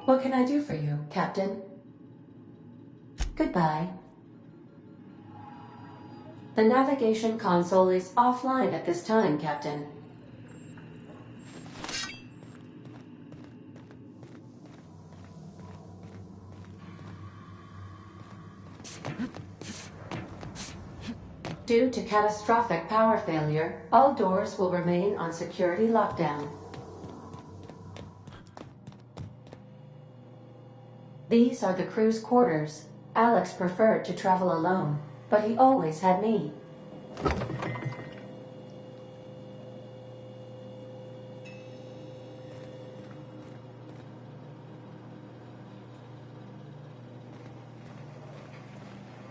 What can I do for you, Captain? Goodbye. The navigation console is offline at this time, Captain. Due to catastrophic power failure, all doors will remain on security lockdown. These are the crew's quarters. Alex preferred to travel alone, but he always had me.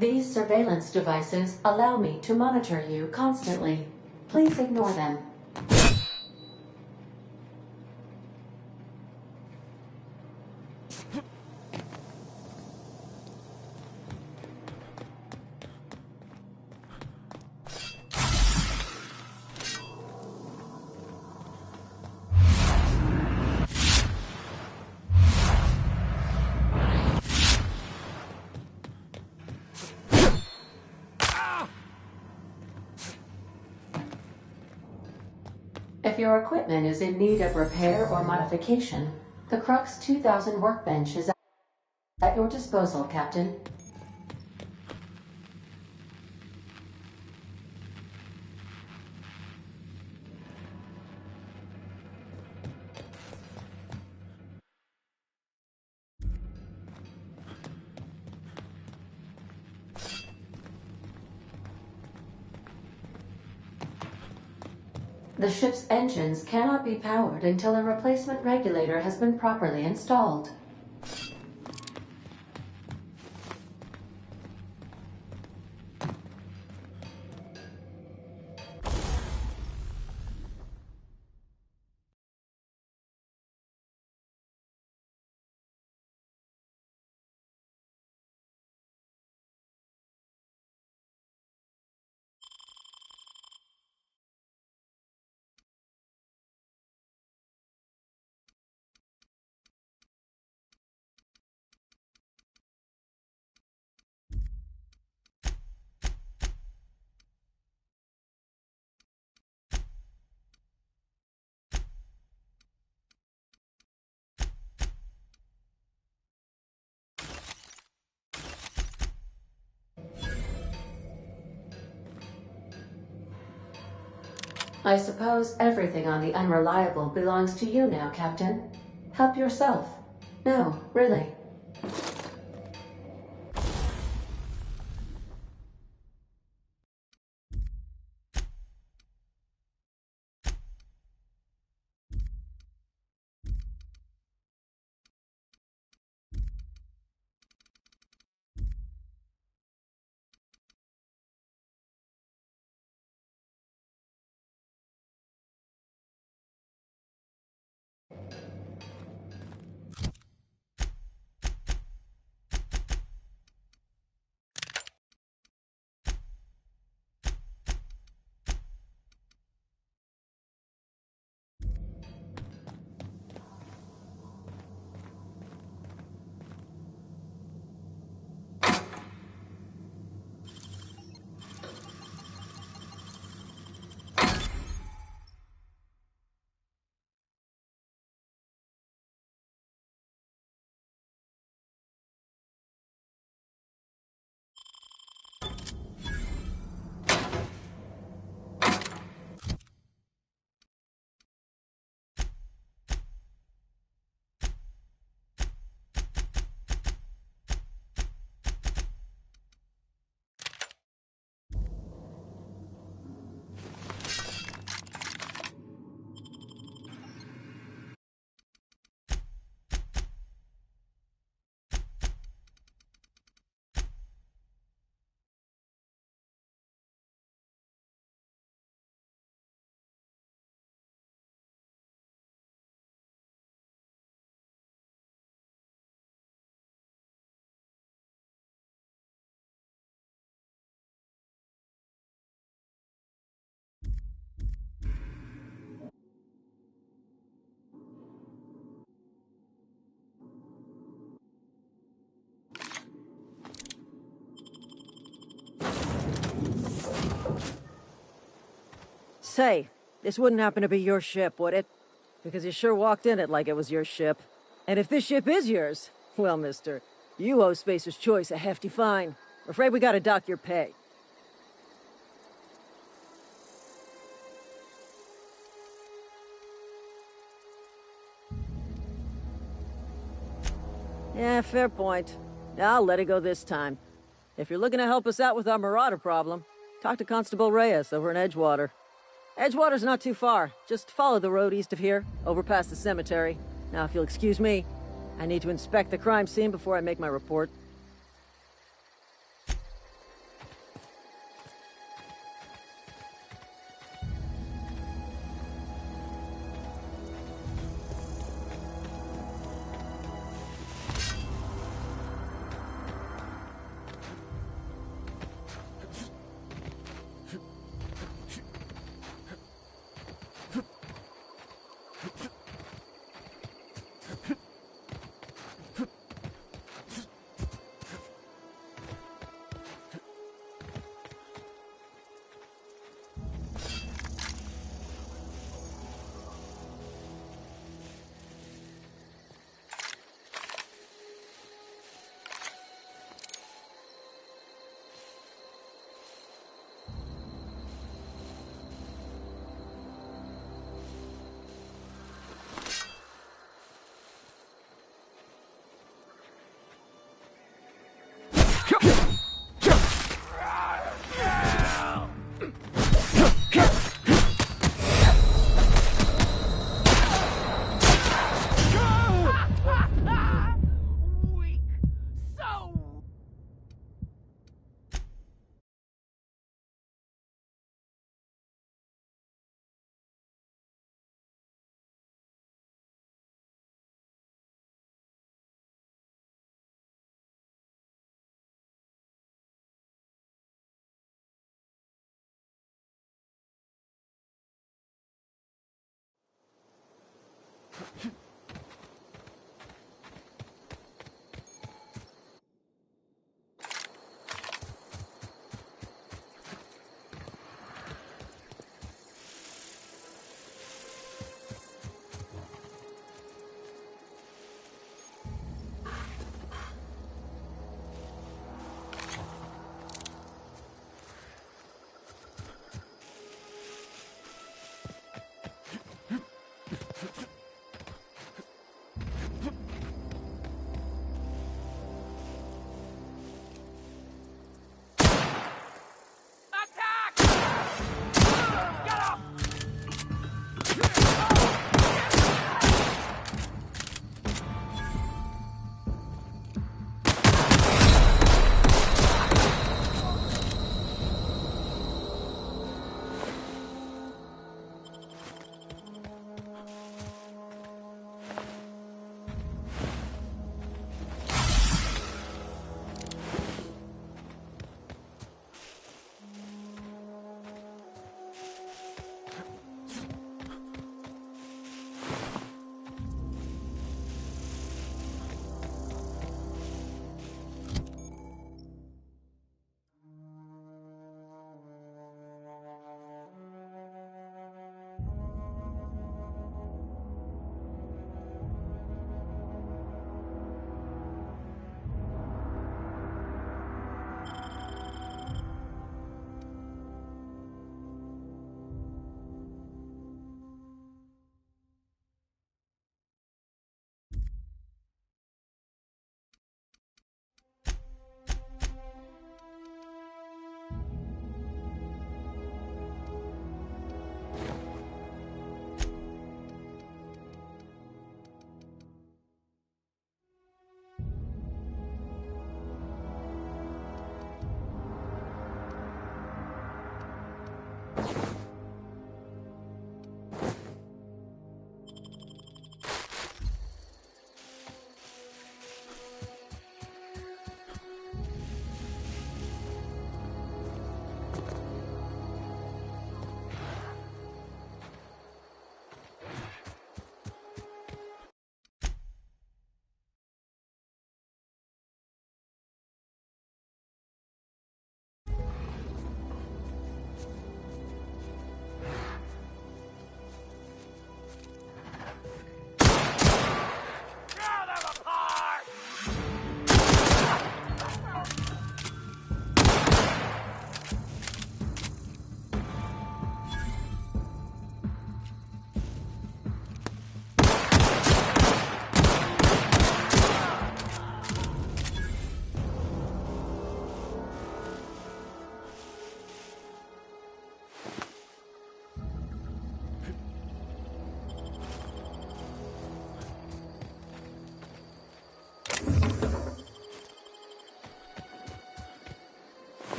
These surveillance devices allow me to monitor you constantly. Please ignore them. If your equipment is in need of repair or modification, the Crux 2000 workbench is at your disposal, Captain. The ship's engines cannot be powered until a replacement regulator has been properly installed. I suppose everything on the Unreliable belongs to you now, Captain. Help yourself. No, really. Say, this wouldn't happen to be your ship, would it? Because you sure walked in it like it was your ship. And if this ship is yours, well, mister, you owe Spacer's Choice a hefty fine. I'm afraid we gotta dock your pay. Yeah, fair point. I'll let it go this time. If you're looking to help us out with our marauder problem, talk to Constable Reyes over in Edgewater. Edgewater's not too far. Just follow the road east of here, over past the cemetery. Now, if you'll excuse me, I need to inspect the crime scene before I make my report.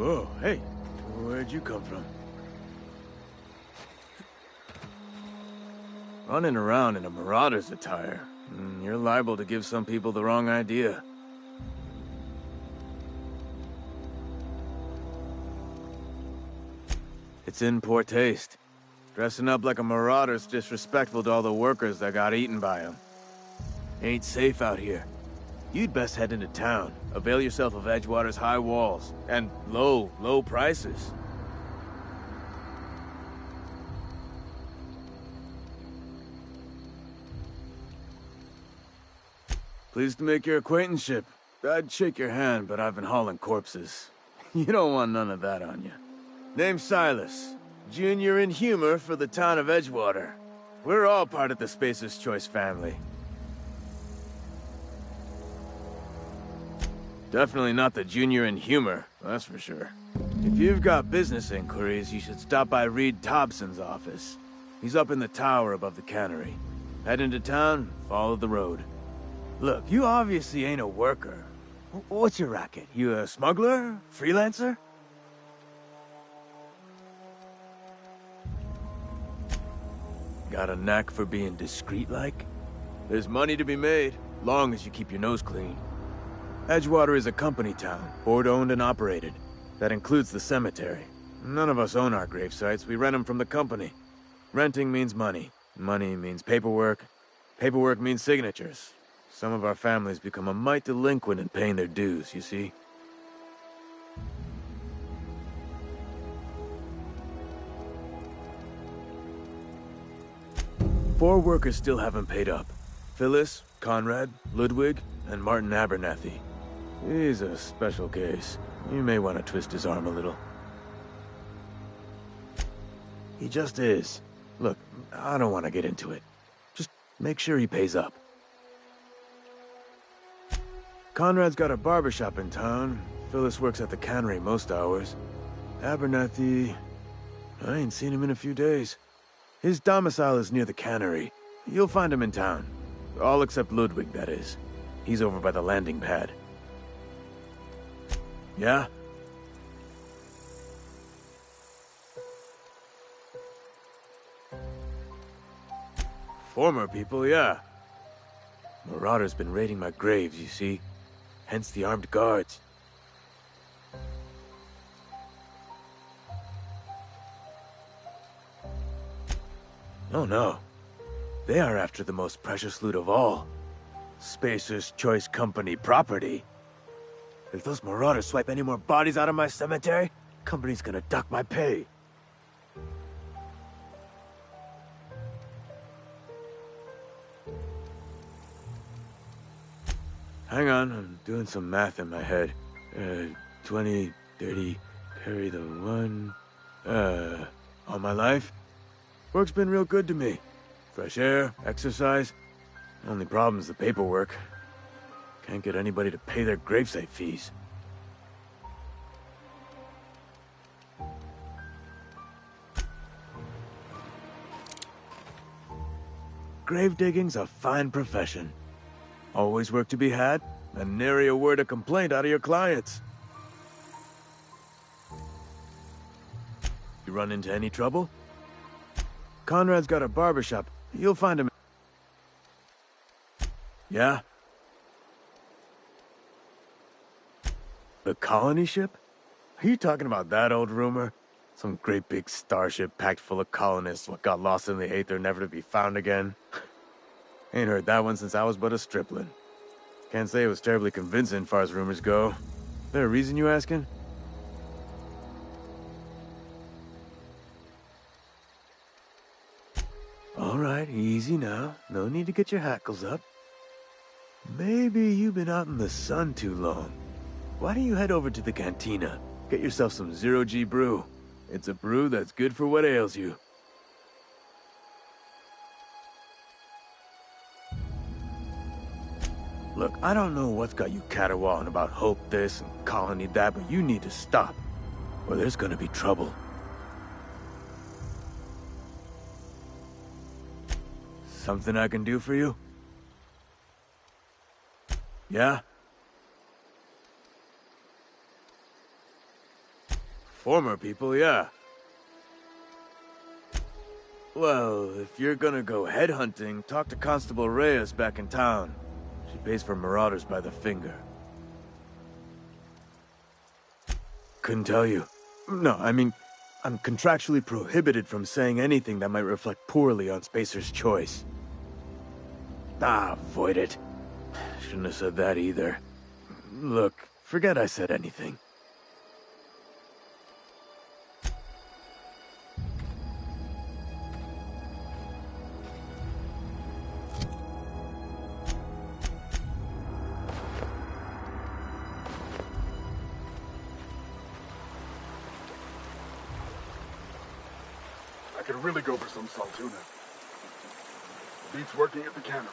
Whoa, hey, where'd you come from? Running around in a marauder's attire. You're liable to give some people the wrong idea. It's in poor taste. Dressing up like a marauder's disrespectful to all the workers that got eaten by them. Ain't safe out here. You'd best head into town. Avail yourself of Edgewater's high walls. And low prices. Pleased to make your acquaintanceship. I'd shake your hand, but I've been hauling corpses. You don't want none of that on you. Name's Silas. Junior in humor for the town of Edgewater. We're all part of the Spacer's Choice family. Definitely not the junior in humor, that's for sure. If you've got business inquiries, you should stop by Reed Thompson's office. He's up in the tower above the cannery. Head into town, follow the road. Look, you obviously ain't a worker. What's your racket? You a smuggler? Freelancer? Got a knack for being discreet-like? There's money to be made, long as you keep your nose clean. Edgewater is a company town, board-owned and operated. That includes the cemetery. None of us own our grave sites, we rent them from the company. Renting means money. Money means paperwork. Paperwork means signatures. Some of our families become a mite delinquent in paying their dues, you see? Four workers still haven't paid up. Phyllis, Conrad, Ludwig, and Martin Abernathy. He's a special case. You may want to twist his arm a little. He just is. Look, I don't want to get into it. Just make sure he pays up. Conrad's got a barbershop in town. Phyllis works at the cannery most hours. Abernathy... I ain't seen him in a few days. His domicile is near the cannery. You'll find him in town. All except Ludwig, that is. He's over by the landing pad. Yeah? Former people, yeah. Marauders been raiding my graves, you see. Hence the armed guards. Oh no. They are after the most precious loot of all. Spacer's Choice Company property. If those marauders swipe any more bodies out of my cemetery, company's gonna duck my pay. Hang on, I'm doing some math in my head. 20, 30, carry the one... all my life? Work's been real good to me. Fresh air, exercise. Only problem's the paperwork. Can't get anybody to pay their gravesite fees. Grave digging's a fine profession. Always work to be had, and nary a word of complaint out of your clients. You run into any trouble? Conrad's got a barbershop. You'll find him. Yeah? The colony ship? Are you talking about that old rumor? Some great big starship packed full of colonists what got lost in the aether never to be found again? Ain't heard that one since I was but a stripling. Can't say it was terribly convincing far as rumors go. There a reason you asking? Alright, easy now. No need to get your hackles up. Maybe you've been out in the sun too long. Why don't you head over to the cantina? Get yourself some zero-G brew. It's a brew that's good for what ails you. Look, I don't know what's got you caterwauling about hope this and colony that, but you need to stop, or there's gonna be trouble. Something I can do for you? Yeah? Former people, yeah. Well, if you're gonna go headhunting, talk to Constable Reyes back in town. She pays for marauders by the finger. Couldn't tell you. No, I mean, I'm contractually prohibited from saying anything that might reflect poorly on Spacer's choice. Ah, avoid it. Shouldn't have said that either. Look, forget I said anything. I could really go for some salt tuna. Beats working at the cannery.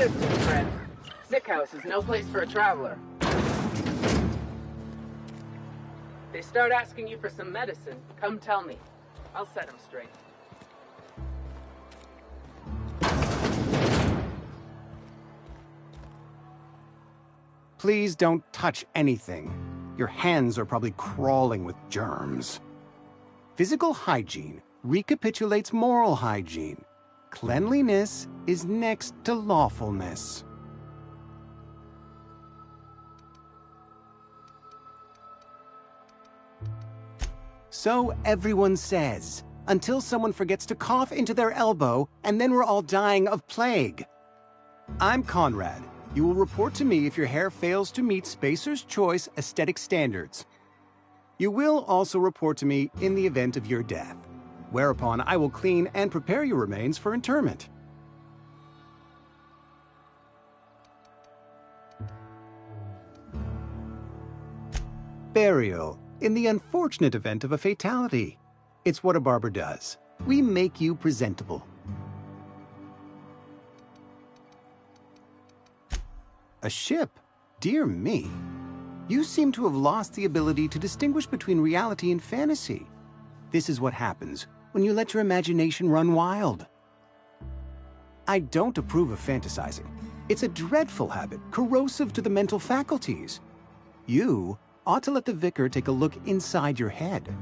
distance, friend. Sick house is no place for a traveler. They start asking you for some medicine, come tell me. I'll set them straight. Please don't touch anything. Your hands are probably crawling with germs. Physical hygiene recapitulates moral hygiene. Cleanliness is next to lawfulness. So everyone says, until someone forgets to cough into their elbow, and then we're all dying of plague. I'm Conrad. You will report to me if your hair fails to meet Spacer's Choice aesthetic standards. You will also report to me in the event of your death, whereupon I will clean and prepare your remains for interment. Burial, in the unfortunate event of a fatality. It's what a barber does. We make you presentable. A ship? Dear me. You seem to have lost the ability to distinguish between reality and fantasy. This is what happens when you let your imagination run wild. I don't approve of fantasizing. It's a dreadful habit, corrosive to the mental faculties. You ought to let the vicar take a look inside your head.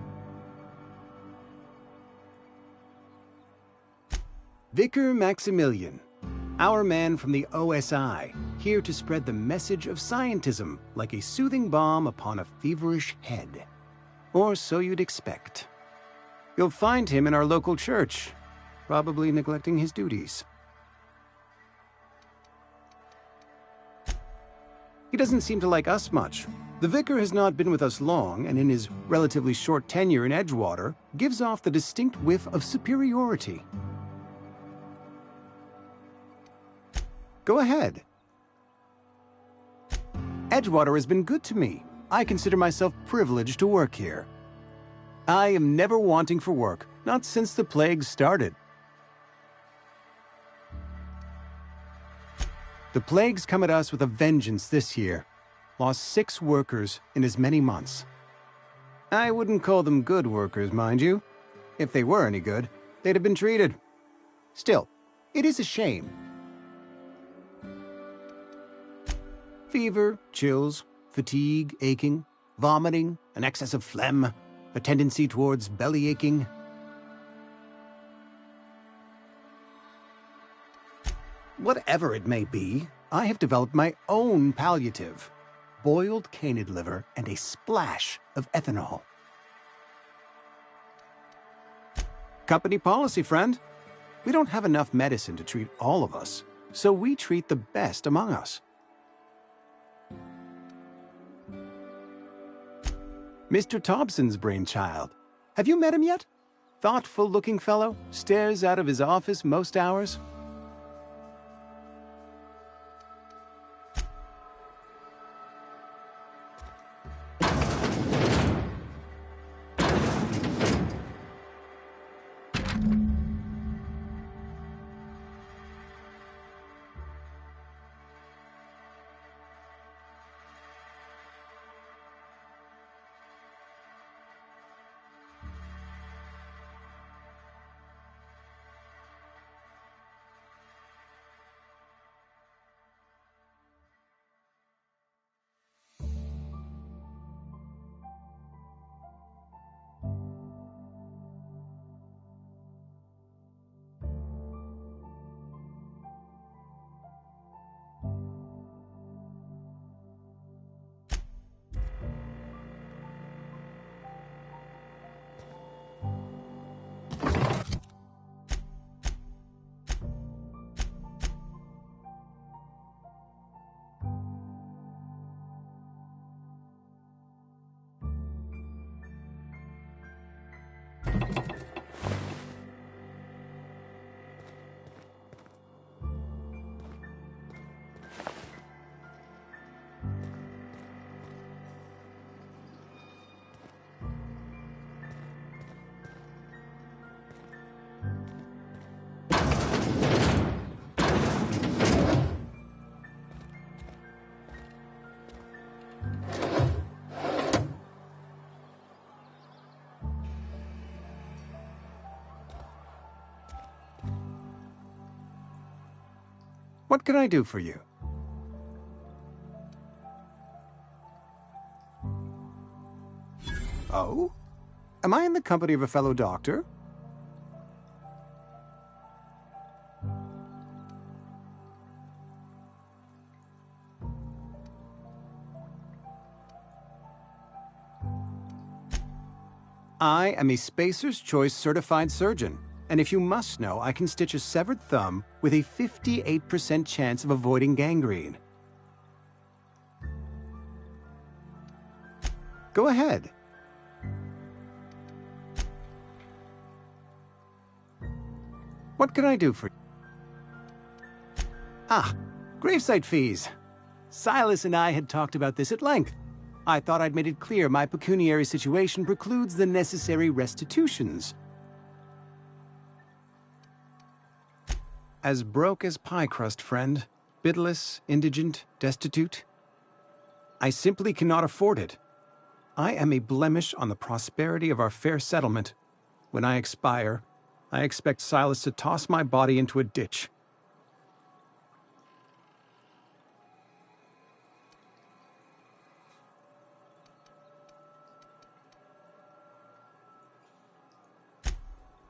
Vicar Maximilian, our man from the OSI, here to spread the message of scientism like a soothing balm upon a feverish head. Or so you'd expect. You'll find him in our local church, probably neglecting his duties. He doesn't seem to like us much. The vicar has not been with us long, and in his relatively short tenure in Edgewater, gives off the distinct whiff of superiority. Go ahead. Edgewater has been good to me. I consider myself privileged to work here. I am never wanting for work, not since the plague started. The plague's come at us with a vengeance this year. Lost 6 workers in as many months. I wouldn't call them good workers, mind you. If they were any good, they'd have been treated. Still, it is a shame. Fever, chills, fatigue, aching, vomiting, an excess of phlegm, a tendency towards belly aching. Whatever it may be, I have developed my own palliative. Boiled canid liver and a splash of ethanol. Company policy, friend. We don't have enough medicine to treat all of us, so we treat the best among us. Mr. Thompson's brainchild. Have you met him yet? Thoughtful-looking fellow, stares out of his office most hours. What can I do for you? Oh? Am I in the company of a fellow doctor? I am a Spacer's Choice certified surgeon, and if you must know, I can stitch a severed thumb with a 58% chance of avoiding gangrene. Go ahead. What can I do for you? Ah, gravesite fees. Silas and I had talked about this at length. I thought I'd made it clear my pecuniary situation precludes the necessary restitutions. As broke as pie crust, friend. Bidless, indigent, destitute. I simply cannot afford it. I am a blemish on the prosperity of our fair settlement. When I expire, I expect Silas to toss my body into a ditch.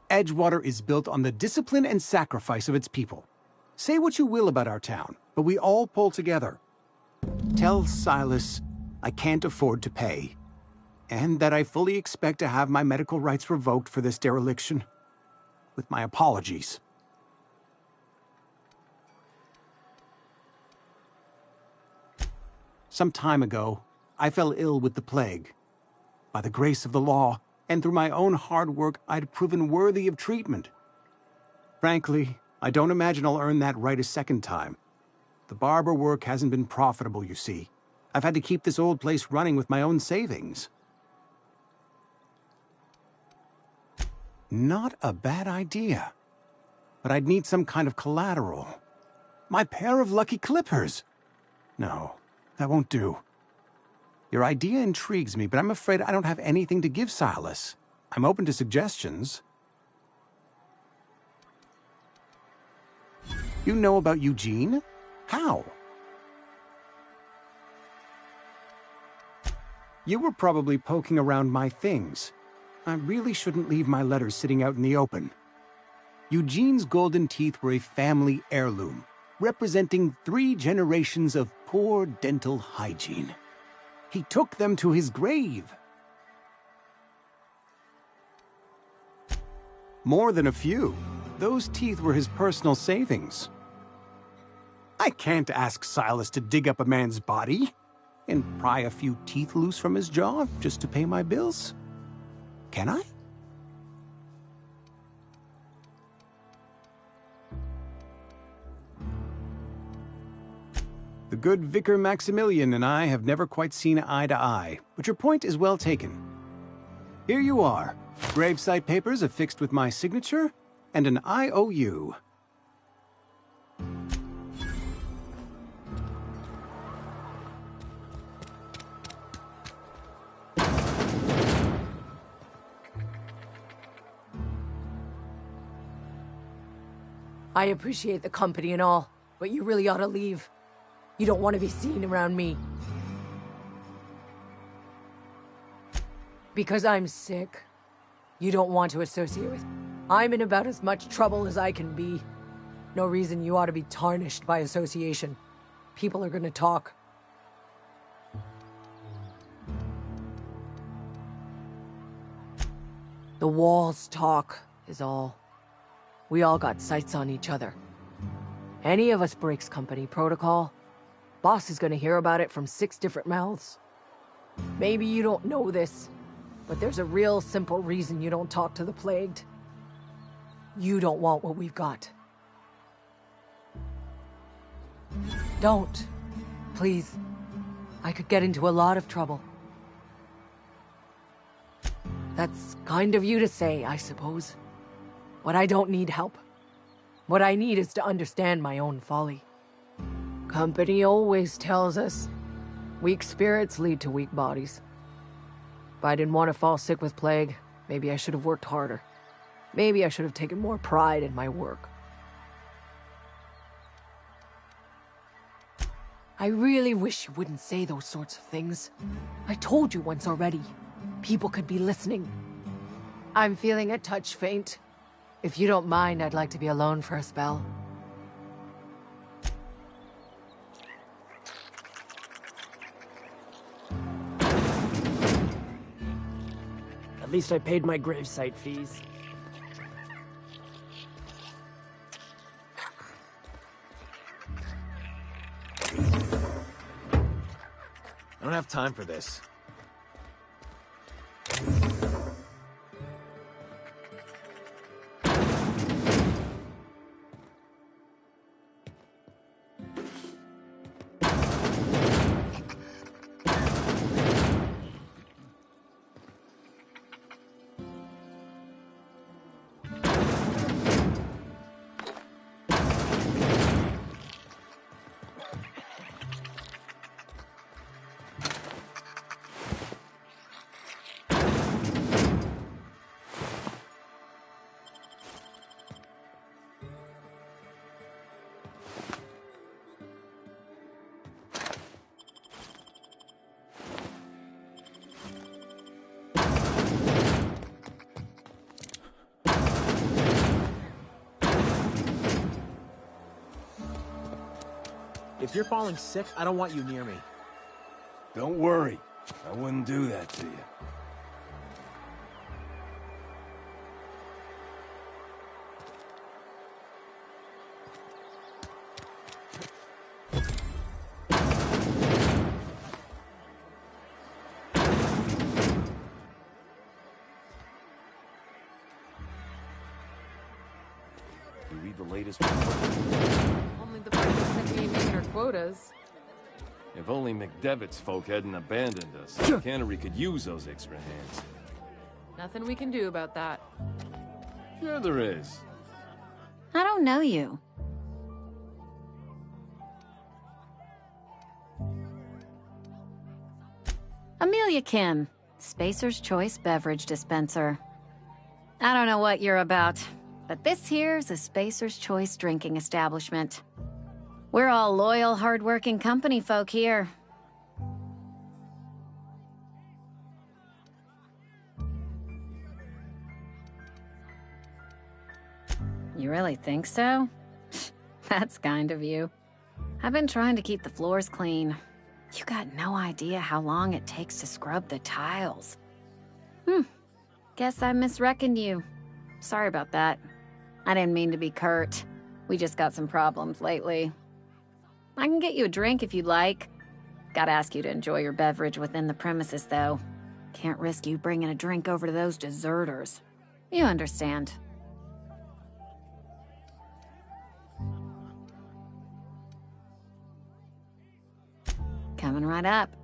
Edgewater is built on the discipline and sacrifice of its people. Say what you will about our town, but we all pull together. Tell Silas I can't afford to pay, and that I fully expect to have my medical rights revoked for this dereliction. With my apologies. Some time ago, I fell ill with the plague. By the grace of the law, and through my own hard work, I'd proven worthy of treatment. Frankly, I don't imagine I'll earn that right a second time. The barber work hasn't been profitable, you see. I've had to keep this old place running with my own savings. Not a bad idea. But I'd need some kind of collateral. My pair of lucky clippers! No, that won't do. Your idea intrigues me, but I'm afraid I don't have anything to give Silas. I'm open to suggestions. You know about Eugene? How? You were probably poking around my things. I really shouldn't leave my letters sitting out in the open. Eugene's golden teeth were a family heirloom, representing 3 generations of poor dental hygiene. He took them to his grave. More than a few. Those teeth were his personal savings. I can't ask Silas to dig up a man's body and pry a few teeth loose from his jaw just to pay my bills. Can I? The good Vicar Maximilian and I have never quite seen eye to eye, but your point is well taken. Here you are. Gravesite papers affixed with my signature, and an IOU. I appreciate the company and all, but you really ought to leave. You don't want to be seen around me. Because I'm sick, you don't want to associate with me. I'm in about as much trouble as I can be. No reason you ought to be tarnished by association. People are gonna talk. The walls talk, is all. We all got sights on each other. Any of us breaks company protocol, boss is gonna hear about it from 6 different mouths. Maybe you don't know this, but there's a real simple reason you don't talk to the plagued. You don't want what we've got. Don't. Please. I could get into a lot of trouble. That's kind of you to say, I suppose. But I don't need help. What I need is to understand my own folly. Company always tells us, weak spirits lead to weak bodies. If I didn't want to fall sick with plague, maybe I should have worked harder. Maybe I should have taken more pride in my work. I really wish you wouldn't say those sorts of things. I told you once already. People could be listening. I'm feeling a touch faint. If you don't mind, I'd like to be alone for a spell. At least I paid my gravesite fees. I don't have time for this. If you're falling sick, I don't want you near me. Don't worry. I wouldn't do that to you. You read the latest report? Only the part that sent me making our quotas. If only McDevitt's folk hadn't abandoned us, Cannery could use those extra hands. Nothing we can do about that. Sure there is. I don't know you. Amelia Kim, Spacer's Choice Beverage Dispenser. I don't know what you're about, but this here's a Spacer's Choice drinking establishment. We're all loyal, hard-working company folk here. You really think so? That's kind of you. I've been trying to keep the floors clean. You got no idea how long it takes to scrub the tiles. Guess I misreckoned you. Sorry about that. I didn't mean to be curt. We just got some problems lately. I can get you a drink if you'd like. Gotta ask you to enjoy your beverage within the premises, though. Can't risk you bringing a drink over to those deserters. You understand. Coming right up.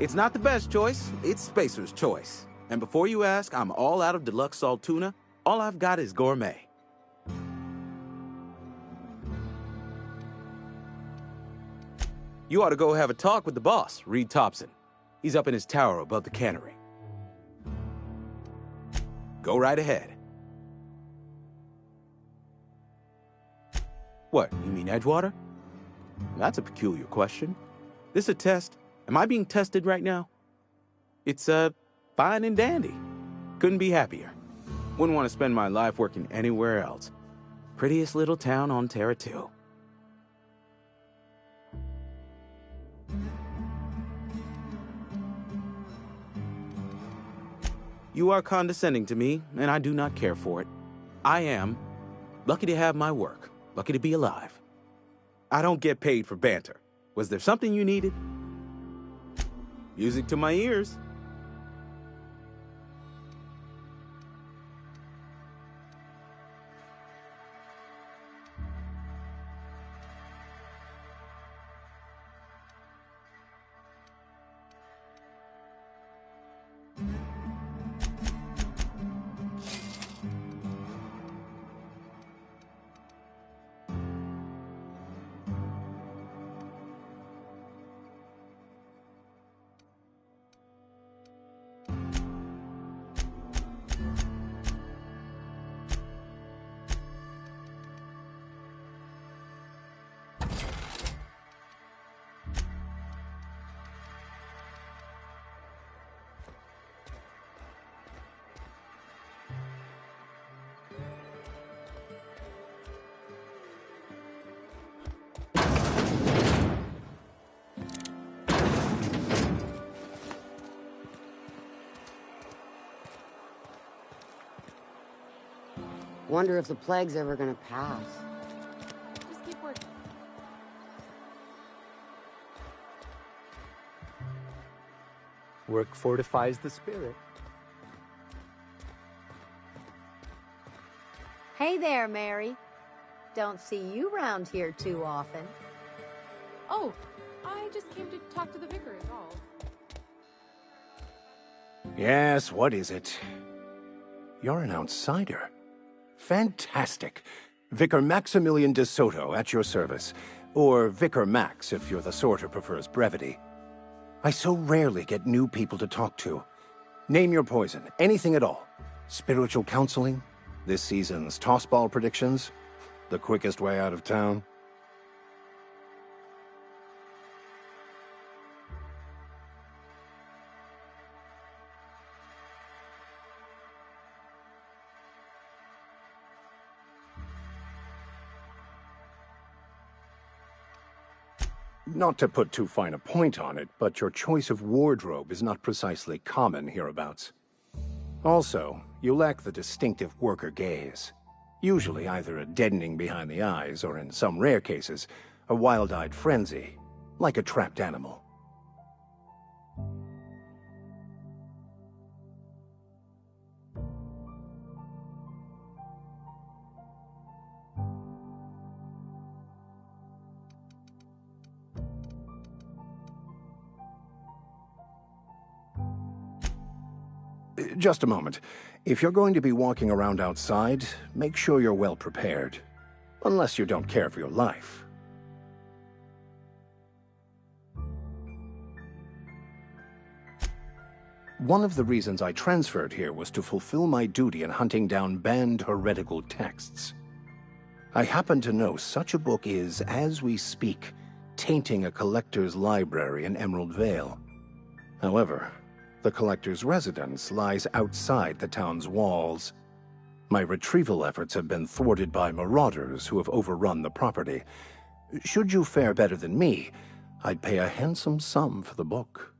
It's not the best choice, it's Spacer's choice. And before you ask, I'm all out of deluxe salt tuna. All I've got is gourmet. You ought to go have a talk with the boss, Reed Thompson. He's up in his tower above the cannery. Go right ahead. What, you mean Edgewater? That's a peculiar question. This a test? Am I being tested right now? It's, fine and dandy. Couldn't be happier. Wouldn't want to spend my life working anywhere else. Prettiest little town on Terra 2. You are condescending to me, and I do not care for it. I am lucky to have my work, lucky to be alive. I don't get paid for banter. Was there something you needed? Music to my ears. Wonder if the plague's ever gonna pass. Just keep working. Work fortifies the spirit. Hey there, Mary. Don't see you round here too often. Oh, I just came to talk to the vicar is all. Yes, what is it? You're an outsider. Fantastic. Vicar Maximilian de Soto at your service. Or Vicar Max if you're the sort who prefers brevity. I so rarely get new people to talk to. Name your poison, anything at all. Spiritual counseling? This season's tossball predictions? The quickest way out of town? Not to put too fine a point on it, but your choice of wardrobe is not precisely common hereabouts. Also, you lack the distinctive worker gaze. Usually either a deadening behind the eyes, or in some rare cases, a wild-eyed frenzy, like a trapped animal. Just a moment. If you're going to be walking around outside, make sure you're well prepared. Unless you don't care for your life. One of the reasons I transferred here was to fulfill my duty in hunting down banned heretical texts. I happen to know such a book is, as we speak, tainting a collector's library in Emerald Vale. However, the collector's residence lies outside the town's walls. My retrieval efforts have been thwarted by marauders who have overrun the property. Should you fare better than me, I'd pay a handsome sum for the book.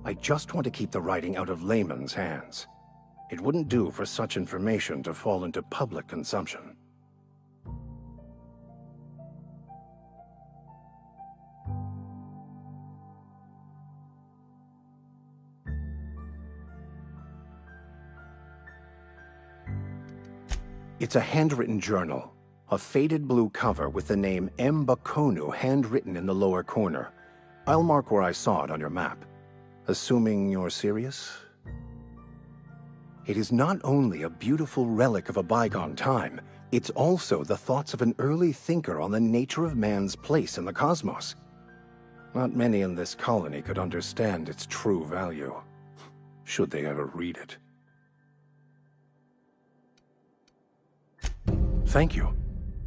I just want to keep the writing out of layman's hands. It wouldn't do for such information to fall into public consumption. It's a handwritten journal, a faded blue cover with the name M. Bakonu handwritten in the lower corner. I'll mark where I saw it on your map. Assuming you're serious? It is not only a beautiful relic of a bygone time, it's also the thoughts of an early thinker on the nature of man's place in the cosmos. Not many in this colony could understand its true value, should they ever read it. Thank you.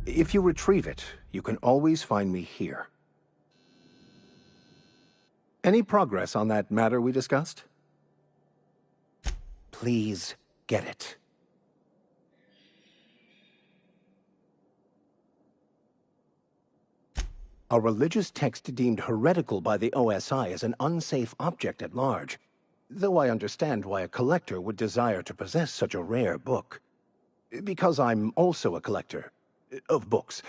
If you retrieve it, you can always find me here. Any progress on that matter we discussed? Please get it. A religious text deemed heretical by the OSI is an unsafe object at large, though I understand why a collector would desire to possess such a rare book. Because I'm also a collector of books.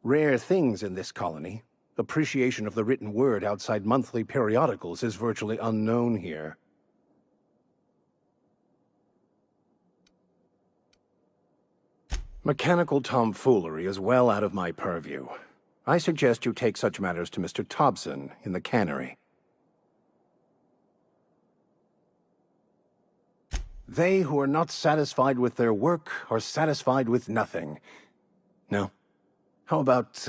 Rare things in this colony. Appreciation of the written word outside monthly periodicals is virtually unknown here. Mechanical tomfoolery is well out of my purview. I suggest you take such matters to Mr. Thompson in the cannery. They who are not satisfied with their work are satisfied with nothing. No. How about,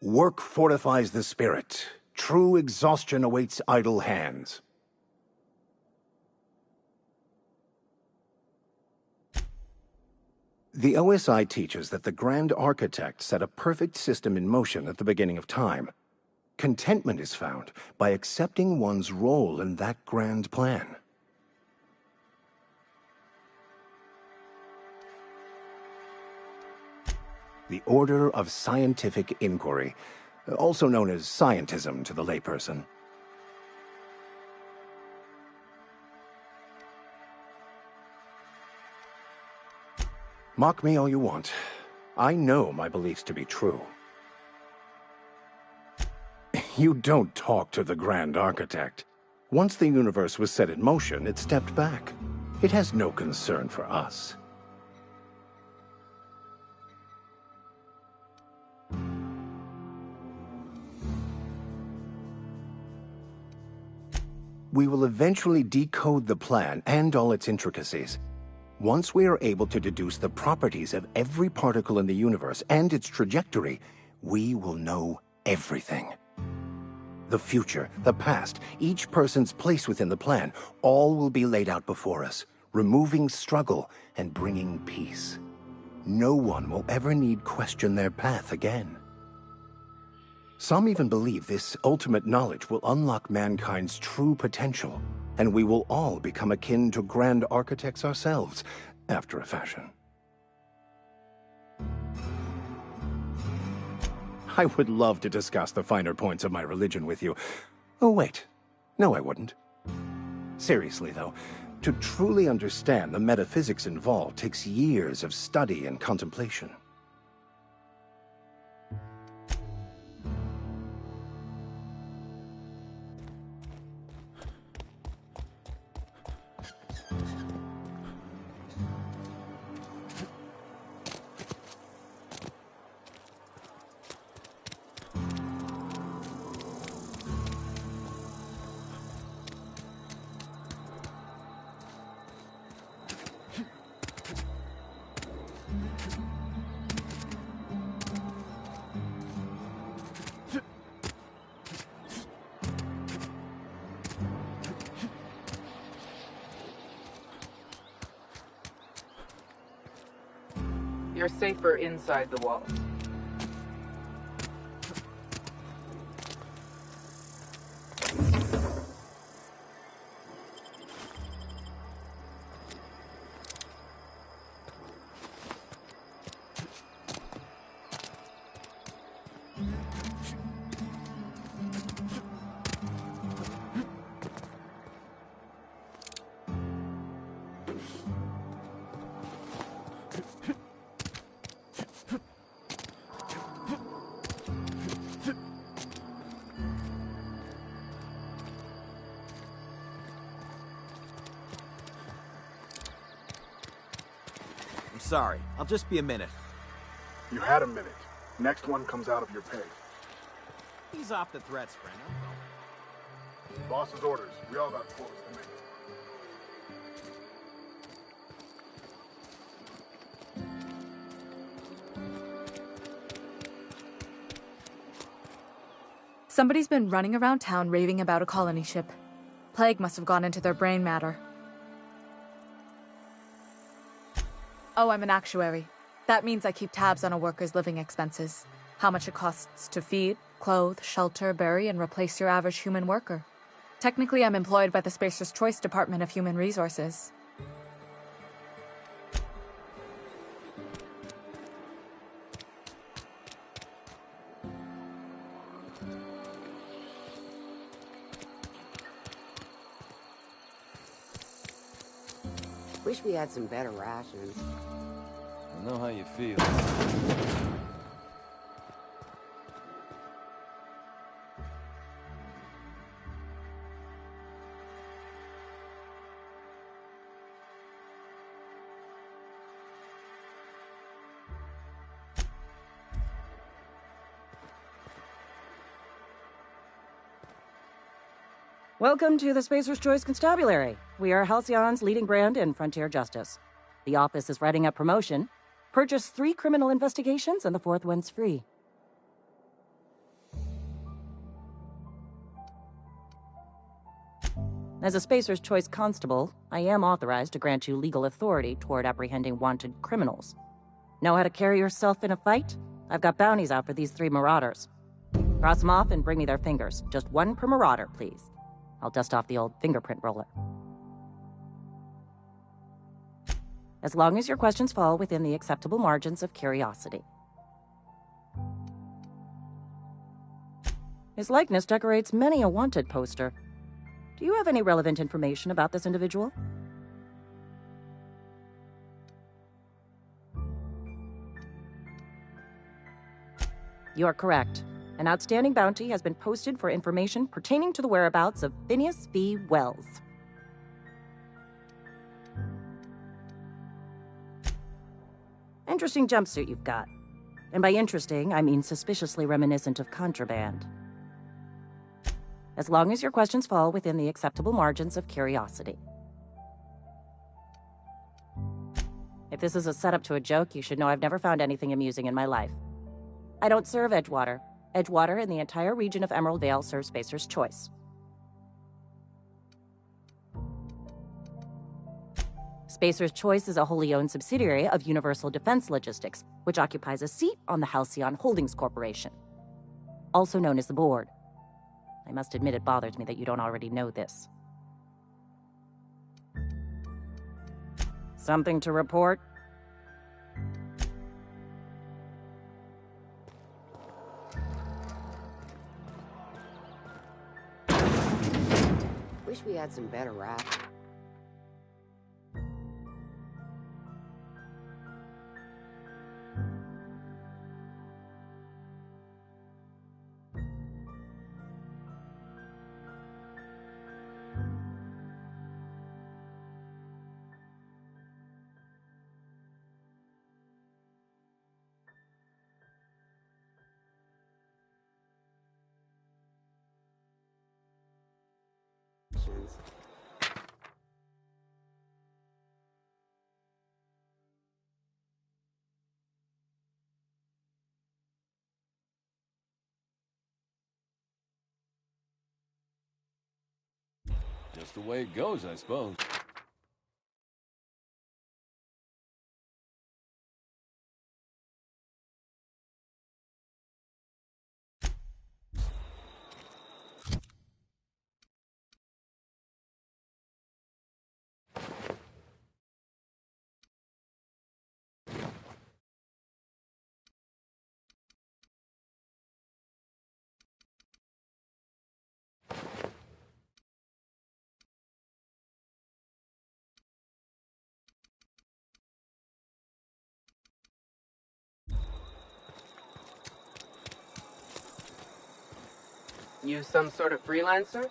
work fortifies the spirit. True exhaustion awaits idle hands. The OSI teaches that the Grand Architect set a perfect system in motion at the beginning of time. Contentment is found by accepting one's role in that grand plan. The Order of Scientific Inquiry, also known as scientism to the layperson. Mock me all you want. I know my beliefs to be true. You don't talk to the Grand Architect. Once the universe was set in motion, it stepped back. It has no concern for us. We will eventually decode the plan and all its intricacies. Once we are able to deduce the properties of every particle in the universe and its trajectory, we will know everything. The future, the past, each person's place within the plan, all will be laid out before us, removing struggle and bringing peace. No one will ever need question their path again. Some even believe this ultimate knowledge will unlock mankind's true potential, and we will all become akin to grand architects ourselves, after a fashion. I would love to discuss the finer points of my religion with you. Oh, wait. No, I wouldn't. Seriously, though, to truly understand the metaphysics involved takes years of study and contemplation. You're safer inside the walls. Sorry, I'll just be a minute. You had a minute. Next one comes out of your pay. Ease off the threats, friend. Boss's orders. We all got quotas to make. Somebody's been running around town raving about a colony ship. Plague must have gone into their brain matter. Oh, I'm an actuary. That means I keep tabs on a worker's living expenses. How much it costs to feed, clothe, shelter, bury, and replace your average human worker. Technically, I'm employed by the Spacer's Choice Department of Human Resources. Wish we had some better rations. I know how you feel. Welcome to the Spacer's Choice Constabulary. We are Halcyon's leading brand in frontier justice. The office is writing a promotion. Purchase 3 criminal investigations and the 4th one's free. As a Spacer's Choice constable, I am authorized to grant you legal authority toward apprehending wanted criminals. Know how to carry yourself in a fight? I've got bounties out for these 3 marauders. Cross them off and bring me their fingers. Just 1 per marauder, please. I'll dust off the old fingerprint roller. As long as your questions fall within the acceptable margins of curiosity. His likeness decorates many a wanted poster. Do you have any relevant information about this individual? You are correct. An outstanding bounty has been posted for information pertaining to the whereabouts of Phineas V. Wells. Interesting jumpsuit you've got. And by interesting, I mean suspiciously reminiscent of contraband. As long as your questions fall within the acceptable margins of curiosity. If this is a setup to a joke, you should know I've never found anything amusing in my life. I don't serve Edgewater. Edgewater and the entire region of Emerald Vale serve Spacer's Choice. Spacer's Choice is a wholly owned subsidiary of Universal Defense Logistics, which occupies a seat on the Halcyon Holdings Corporation, also known as the Board. I must admit it bothers me that you don't already know this. Something to report? Wish we had some better rations. Just the way it goes, I suppose. You some sort of freelancer?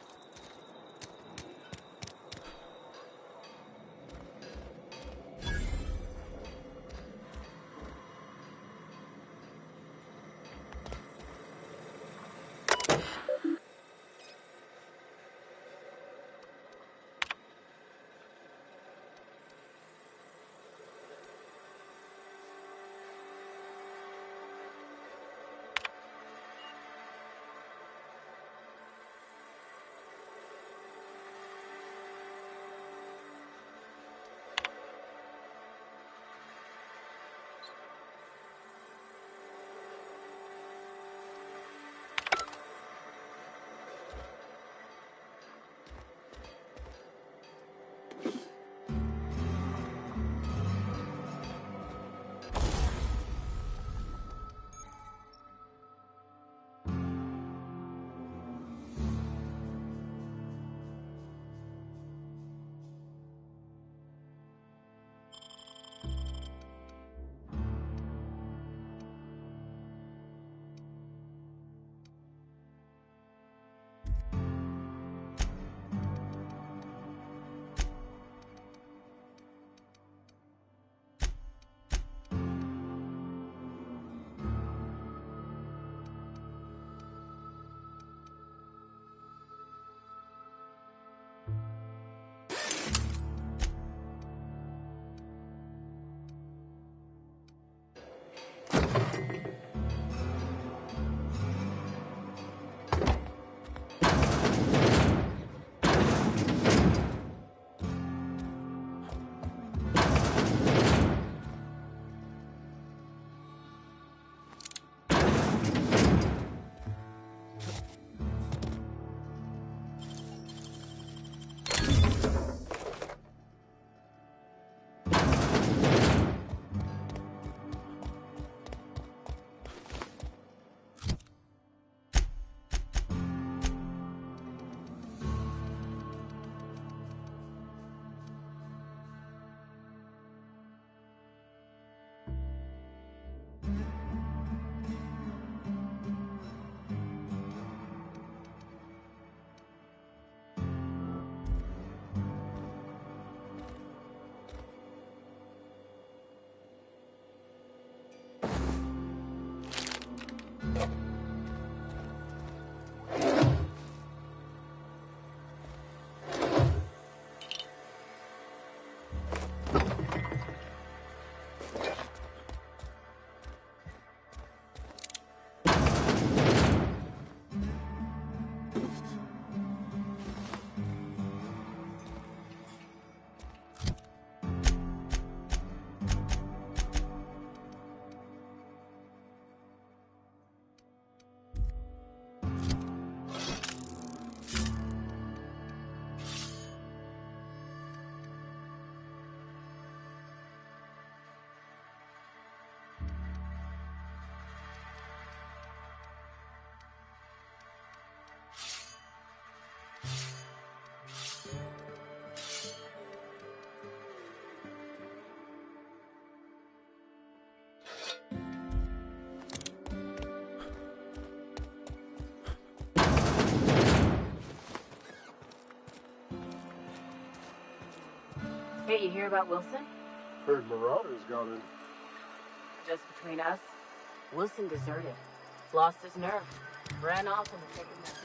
Hey, you hear about Wilson? Heard Marauders got in. Just between us, Wilson deserted. Lost his nerve. Ran off and was taken back.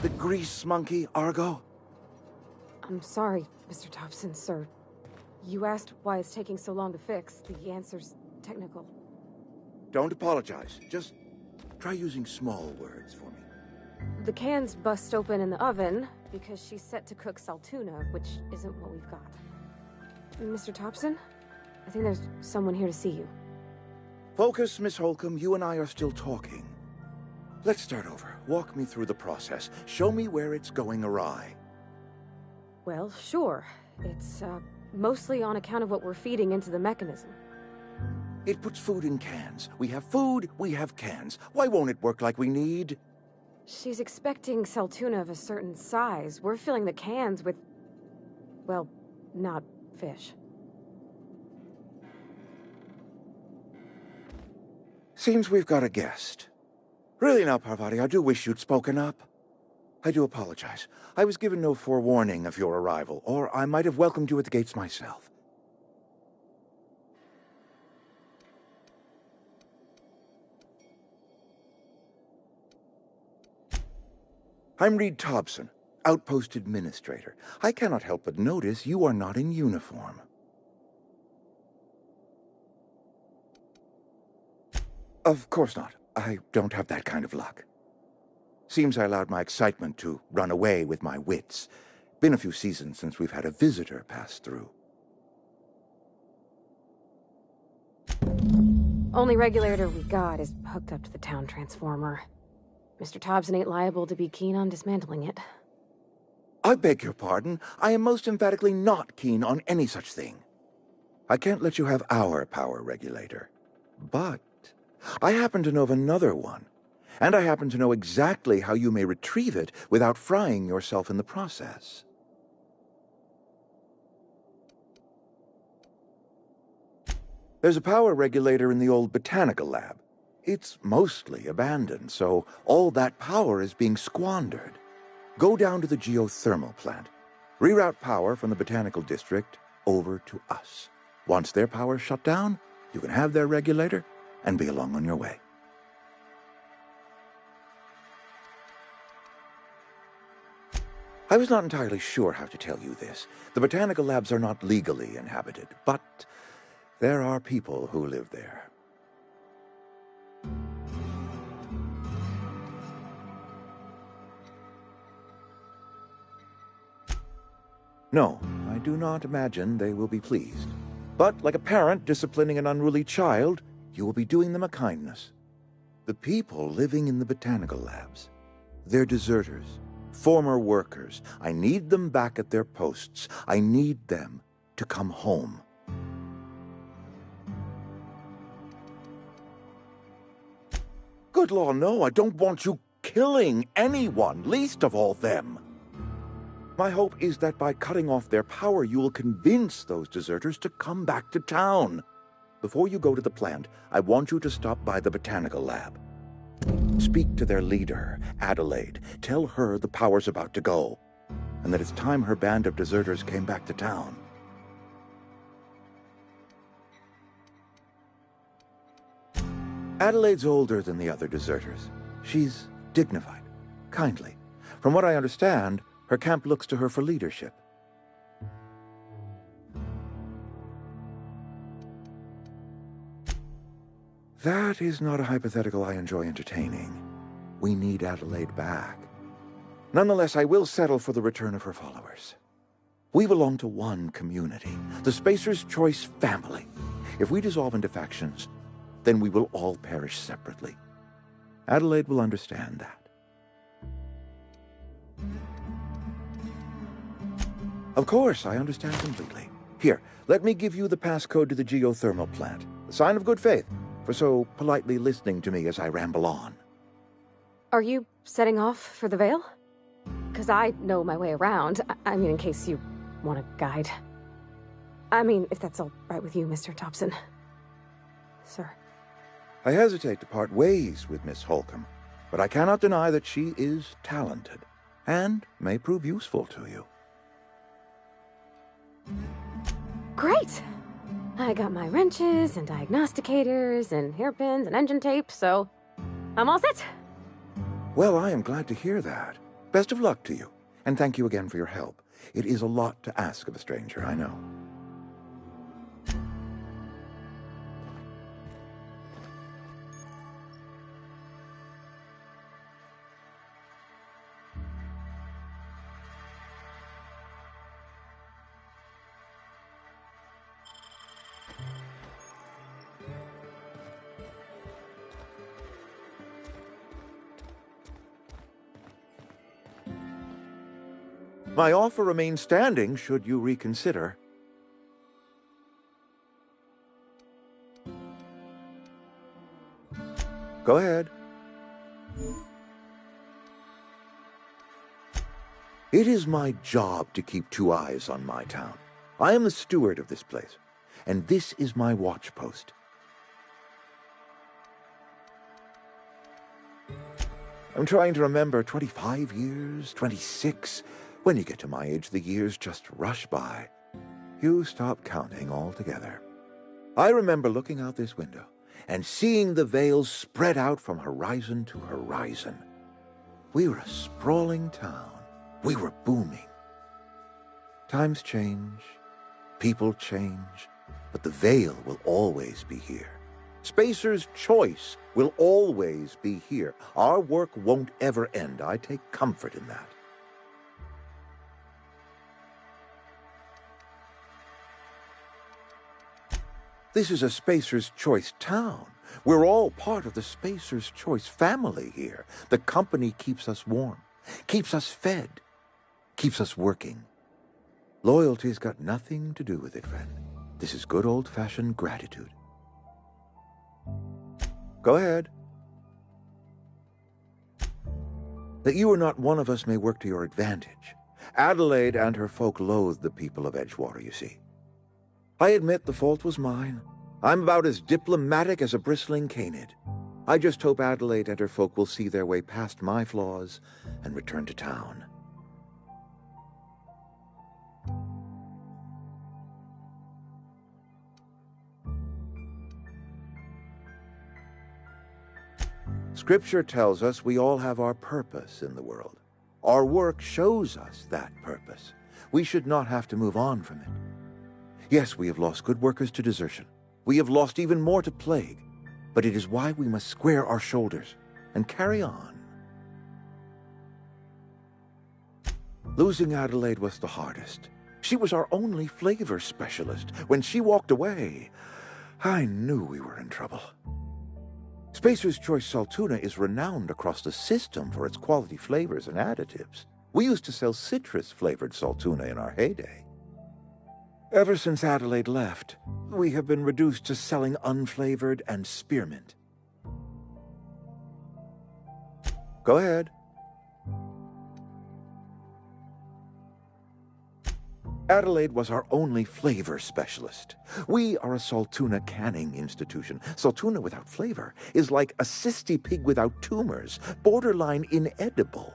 The grease monkey, Argo? I'm sorry, Mr. Thompson, sir. You asked why it's taking so long to fix. The answer's technical. Don't apologize. Just try using small words for me. The cans bust open in the oven because she's set to cook saltuna, which isn't what we've got. Mr. Thompson? I think there's someone here to see you. Focus, Miss Holcomb. You and I are still talking. Let's start over. Walk me through the process. Show me where it's going awry. Well, sure. It's, mostly on account of what we're feeding into the mechanism. It puts food in cans. We have food, we have cans. Why won't it work like we need? She's expecting saltuna of a certain size. We're filling the cans with, well, not fish. Seems we've got a guest. Really now, Parvati, I do wish you'd spoken up. I do apologize. I was given no forewarning of your arrival, or I might have welcomed you at the gates myself. I'm Reed Thompson, Outpost Administrator. I cannot help but notice you are not in uniform. Of course not. I don't have that kind of luck. Seems I allowed my excitement to run away with my wits. Been a few seasons since we've had a visitor pass through. Only regulator we got is hooked up to the town transformer. Mr. Thompson ain't liable to be keen on dismantling it. I beg your pardon. I am most emphatically not keen on any such thing. I can't let you have our power regulator. But I happen to know of another one. And I happen to know exactly how you may retrieve it without frying yourself in the process. There's a power regulator in the old botanical lab. It's mostly abandoned, so all that power is being squandered. Go down to the geothermal plant. Reroute power from the botanical district over to us. Once their power's shut down, you can have their regulator and be along on your way. I was not entirely sure how to tell you this. The botanical labs are not legally inhabited, but there are people who live there. No, I do not imagine they will be pleased. But like a parent disciplining an unruly child, you will be doing them a kindness. The people living in the botanical labs, they're deserters, former workers. I need them back at their posts. I need them to come home. Good law, no, I don't want you killing anyone, least of all them. My hope is that by cutting off their power, you will convince those deserters to come back to town. Before you go to the plant, I want you to stop by the botanical lab. Speak to their leader, Adelaide. Tell her the power's about to go, and that it's time her band of deserters came back to town. Adelaide's older than the other deserters. She's dignified, kindly. From what I understand, her camp looks to her for leadership. That is not a hypothetical I enjoy entertaining. We need Adelaide back. Nonetheless, I will settle for the return of her followers. We belong to one community, the Spacer's Choice family. If we dissolve into factions, then we will all perish separately. Adelaide will understand that. Of course, I understand completely. Here, let me give you the passcode to the geothermal plant. A sign of good faith, for so politely listening to me as I ramble on. Are you setting off for the Vale? Because I know my way around. I mean, in case you want a guide. I mean, if that's all right with you, Mr. Thompson. Sir. I hesitate to part ways with Miss Holcomb, but I cannot deny that she is talented, and may prove useful to you. Great! I got my wrenches and diagnosticators and hairpins and engine tape, so I'm all set. Well, I am glad to hear that. Best of luck to you, and thank you again for your help. It is a lot to ask of a stranger, I know. My offer remains standing should you reconsider. Go ahead. It is my job to keep 2 eyes on my town. I am the steward of this place, and this is my watch post. I'm trying to remember 25 years, 26. When you get to my age, the years just rush by. You stop counting altogether. I remember looking out this window and seeing the Vale spread out from horizon to horizon. We were a sprawling town. We were booming. Times change, people change, but the Vale will always be here. Spacer's Choice will always be here. Our work won't ever end. I take comfort in that. This is a Spacer's Choice town. We're all part of the Spacer's Choice family here. The company keeps us warm, keeps us fed, keeps us working. Loyalty's got nothing to do with it, friend. This is good old-fashioned gratitude. Go ahead. That you are not one of us may work to your advantage. Adelaide and her folk loathe the people of Edgewater, you see. I admit the fault was mine. I'm about as diplomatic as a bristling canid. I just hope Adelaide and her folk will see their way past my flaws and return to town. Scripture tells us we all have our purpose in the world. Our work shows us that purpose. We should not have to move on from it. Yes, we have lost good workers to desertion. We have lost even more to plague. But it is why we must square our shoulders and carry on. Losing Adelaide was the hardest. She was our only flavor specialist. When she walked away, I knew we were in trouble. Spacer's Choice Saltuna is renowned across the system for its quality flavors and additives. We used to sell citrus-flavored Saltuna in our heyday. Ever since Adelaide left, we have been reduced to selling unflavored and spearmint. Go ahead. Adelaide was our only flavor specialist. We are a Saltuna canning institution. Saltuna without flavor is like a cysty pig without tumors, borderline inedible.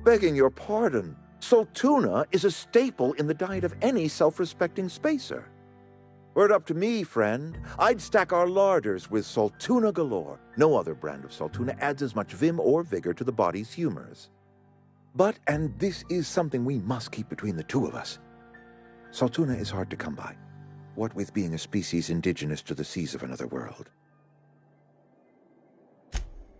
Begging your pardon, Saltuna is a staple in the diet of any self-respecting spacer. Were it up to me, friend, I'd stack our larders with Saltuna galore. No other brand of Saltuna adds as much vim or vigor to the body's humors. But, and this is something we must keep between the two of us, Saltuna is hard to come by, what with being a species indigenous to the seas of another world.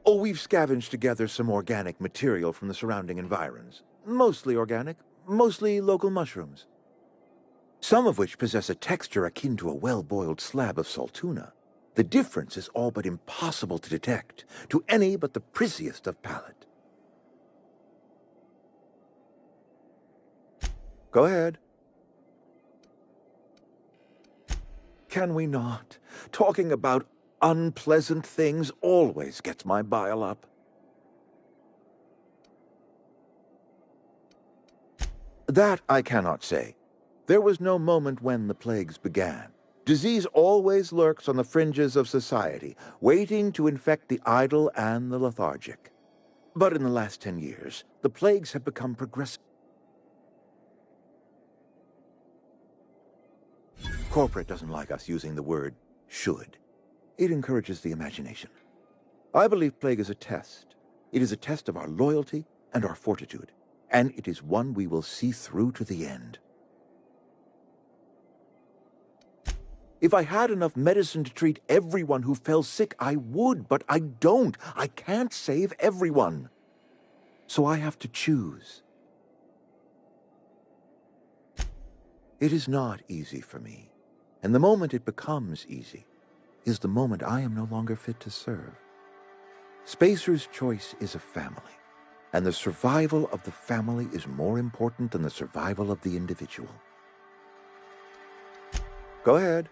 Oh, we've scavenged together some organic material from the surrounding environs. Mostly organic, mostly local mushrooms. Some of which possess a texture akin to a well-boiled slab of Saltuna. The difference is all but impossible to detect to any but the prissiest of palate. Go ahead. Can we not? Talking about unpleasant things always gets my bile up. That I cannot say. There was no moment when the plagues began. Disease always lurks on the fringes of society, waiting to infect the idle and the lethargic. But in the last 10 years, the plagues have become progressive. Corporate doesn't like us using the word should. It encourages the imagination. I believe plague is a test. It is a test of our loyalty and our fortitude, and it is one we will see through to the end. If I had enough medicine to treat everyone who fell sick, I would, but I don't. I can't save everyone. So I have to choose. It is not easy for me, and the moment it becomes easy is the moment I am no longer fit to serve. Spacer's choice is a family, and the survival of the family is more important than the survival of the individual. Go ahead.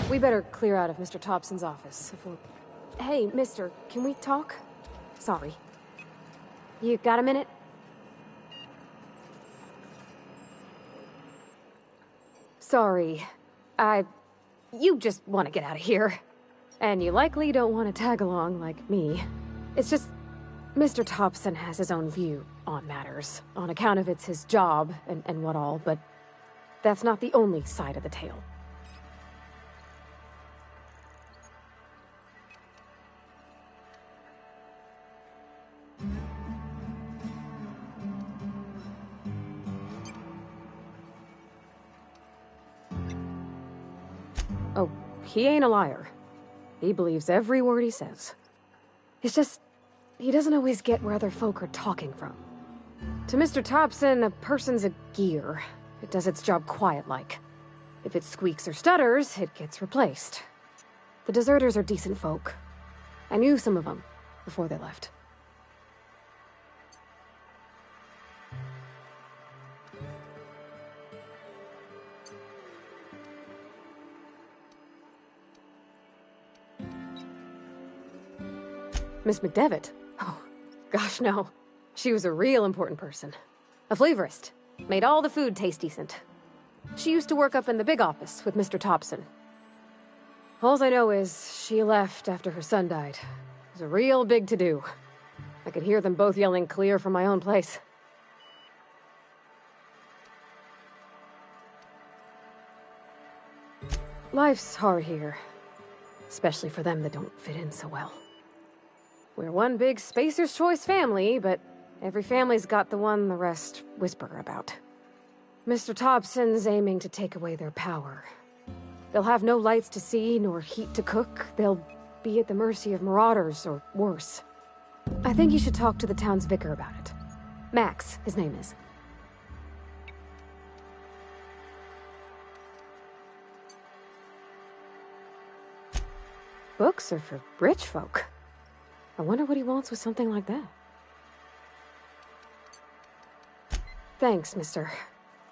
We better clear out of Mr. Thompson's office. Hey, mister, can we talk? Sorry. You got a minute? Sorry. You just want to get out of here. And you likely don't want to tag along like me. It's just, Mr. Thompson has his own view on matters, on account of it's his job and what all, but that's not the only side of the tale. Oh, he ain't a liar. He believes every word he says. It's just, he doesn't always get where other folk are talking from. To Mr. Thompson, a person's a gear. It does its job quiet-like. If it squeaks or stutters, it gets replaced. The deserters are decent folk. I knew some of them before they left. Miss McDevitt? Oh, gosh, no. She was a real important person. A flavorist. Made all the food taste decent. She used to work up in the big office with Mr. Thompson. Alls I know is she left after her son died. It was a real big to-do. I could hear them both yelling clear from my own place. Life's hard here. Especially for them that don't fit in so well. We're one big Spacer's Choice family, but Every family's got the one the rest whisper about. Mr. Thompson's aiming to take away their power. They'll have no lights to see, nor heat to cook. They'll be at the mercy of marauders, or worse. I think you should talk to the town's vicar about it. Max, his name is. Books are for rich folk. I wonder what he wants with something like that. Thanks, mister.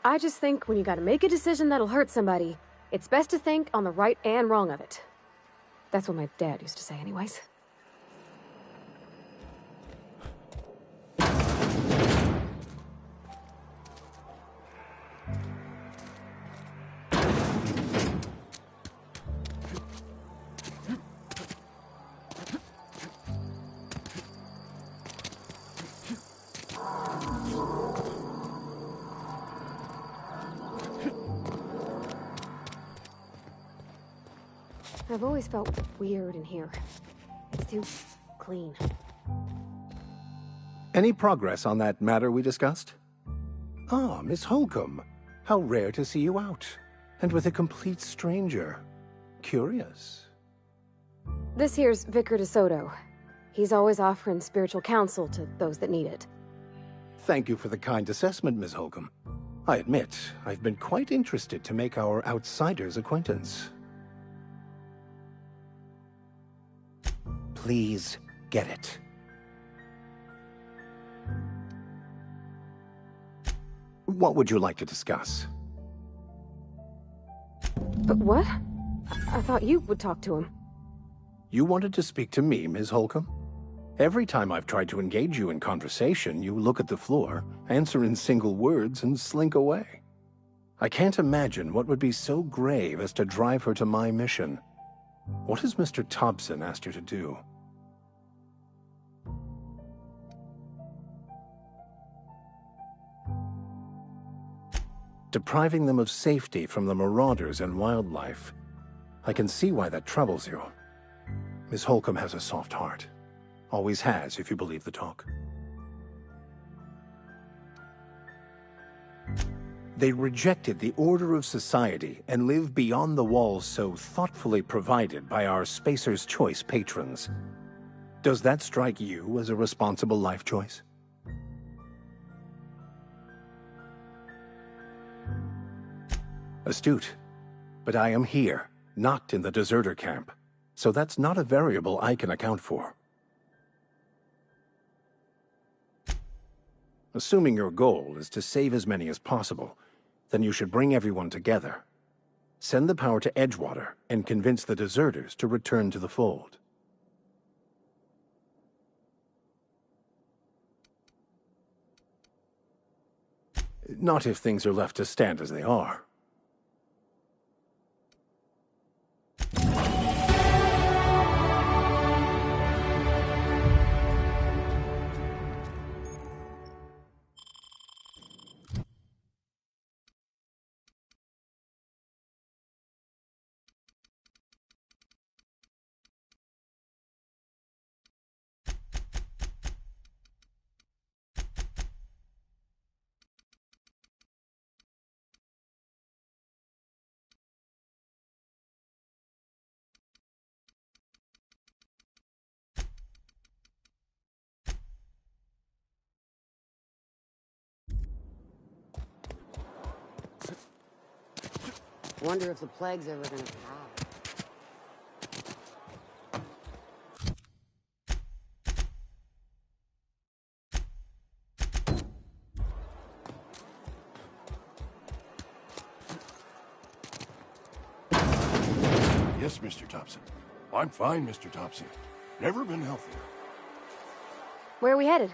I just think when you gotta make a decision that'll hurt somebody, it's best to think on the right and wrong of it. That's what my dad used to say anyways. I've always felt weird in here. It's too clean. Any progress on that matter we discussed? Ah, Miss Holcomb. How rare to see you out. And with a complete stranger. Curious. This here's Vicar DeSoto. He's always offering spiritual counsel to those that need it. Thank you for the kind assessment, Miss Holcomb. I admit, I've been quite interested to make our outsider's acquaintance. Please get it. What would you like to discuss? But what? I thought you would talk to him. You wanted to speak to me, Ms. Holcomb? Every time I've tried to engage you in conversation, you look at the floor, answer in single words, and slink away. I can't imagine what would be so grave as to drive her to my mission. What has Mr. Thompson asked her to do? Depriving them of safety from the marauders and wildlife. I can see why that troubles you. Miss Holcomb has a soft heart. Always has, if you believe the talk. They rejected the order of society and live beyond the walls so thoughtfully provided by our Spacer's Choice patrons. Does that strike you as a responsible life choice? Astute. But I am here, not in the deserter camp, so that's not a variable I can account for. Assuming your goal is to save as many as possible, then you should bring everyone together. Send the power to Edgewater and convince the deserters to return to the fold. Not if things are left to stand as they are. Wonder if the plague's ever gonna pass. Yes, Mr. Thompson. I'm fine, Mr. Thompson. Never been healthier. Where are we headed?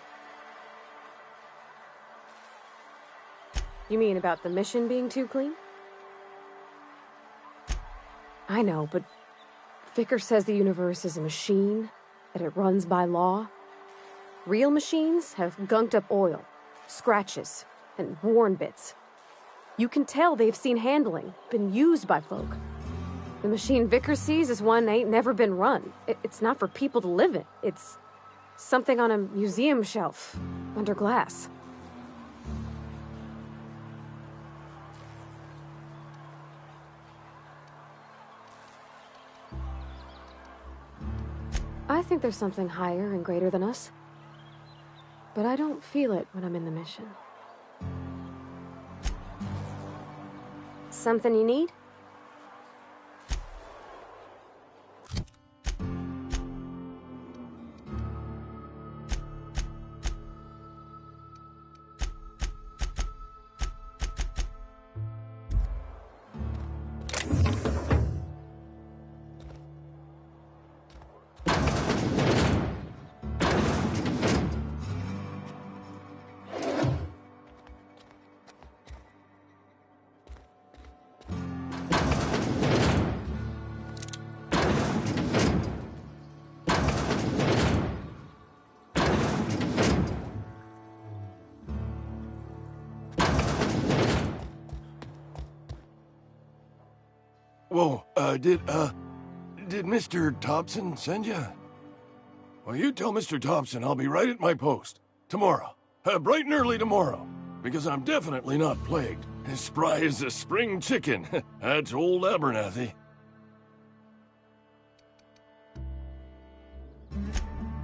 You mean about the mission being too clean? I know, but Vicar says the universe is a machine, that it runs by law. Real machines have gunked up oil, scratches, and worn bits. You can tell they've seen handling, been used by folk. The machine Vicar sees is one that ain't never been run. It's not for people to live in. It's Something on a museum shelf, under glass. I think there's something higher and greater than us. But I don't feel it when I'm in the mission. Something you need? Whoa, did Mr. Thompson send you? Well, you tell Mr. Thompson I'll be right at my post. Tomorrow. Bright and early tomorrow. Because I'm definitely not plagued. As spry as a spring chicken. That's old Abernathy.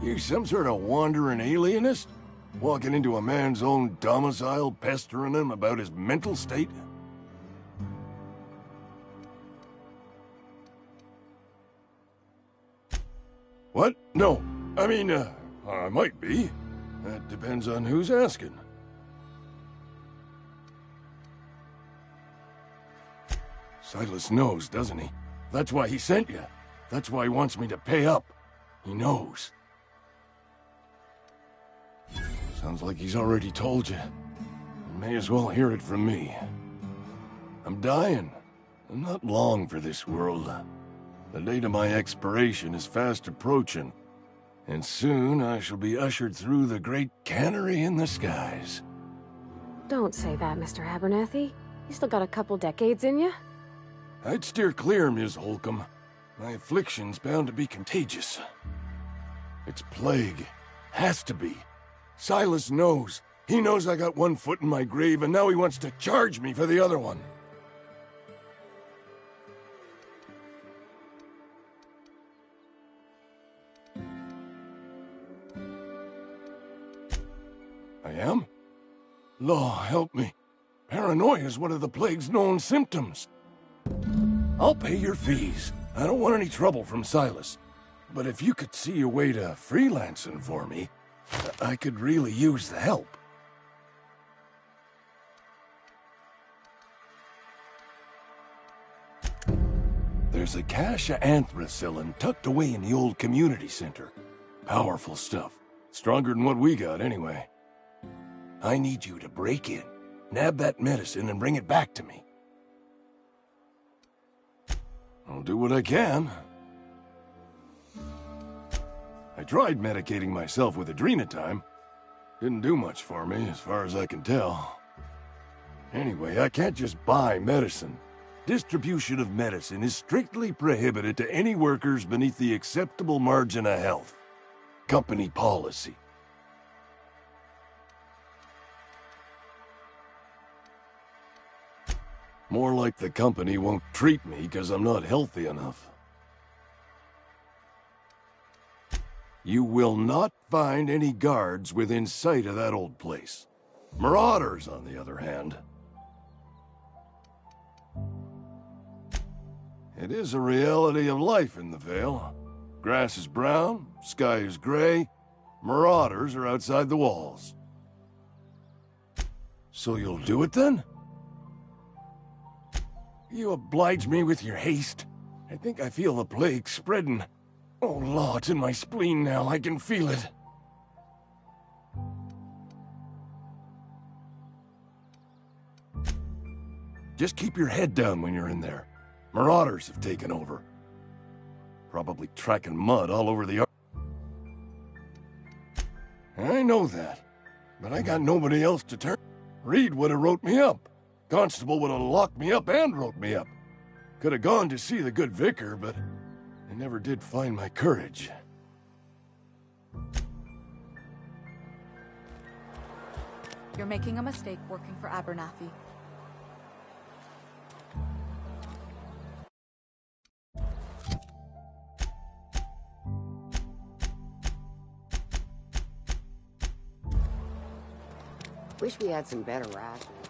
You some sort of wandering alienist? Walking into a man's own domicile, pestering him about his mental state? What? No. I mean, I might be. That depends on who's asking. Silas knows, doesn't he? That's why he sent you. That's why he wants me to pay up. He knows. Sounds like he's already told you. You may as well hear it from me. I'm dying. I'm not long for this world. The date of my expiration is fast approaching, and soon I shall be ushered through the great cannery in the skies. Don't say that, Mr. Abernathy. You still got a couple decades in you. I'd steer clear, Ms. Holcomb. My affliction's bound to be contagious. It's plague. Has to be. Silas knows. He knows I got one foot in my grave, and now he wants to charge me for the other one. I am? Law, help me. Paranoia is one of the plague's known symptoms. I'll pay your fees. I don't want any trouble from Silas. But if you could see a way to freelancing for me, I could really use the help. There's a cache of anthracillin tucked away in the old community center. Powerful stuff. Stronger than what we got, anyway. I need you to break in, nab that medicine, and bring it back to me. I'll do what I can. I tried medicating myself with adrenatime. Didn't do much for me, as far as I can tell. Anyway, I can't just buy medicine. Distribution of medicine is strictly prohibited to any workers beneath the acceptable margin of health. Company policy. More like the company won't treat me because I'm not healthy enough. You will not find any guards within sight of that old place. Marauders, on the other hand. It is a reality of life in the Vale. Grass is brown, sky is gray, marauders are outside the walls. So you'll do it then? You oblige me with your haste. I think I feel the plague spreading. Oh, Law, it's in my spleen now. I can feel it. Just keep your head down when you're in there. Marauders have taken over. Probably tracking mud all over the... I know that, but I got nobody else to turn. Reed would have wrote me up. Constable would have locked me up and wrote me up. Could have gone to see the good vicar, but I never did find my courage. You're making a mistake working for Abernathy. Wish we had some better rations.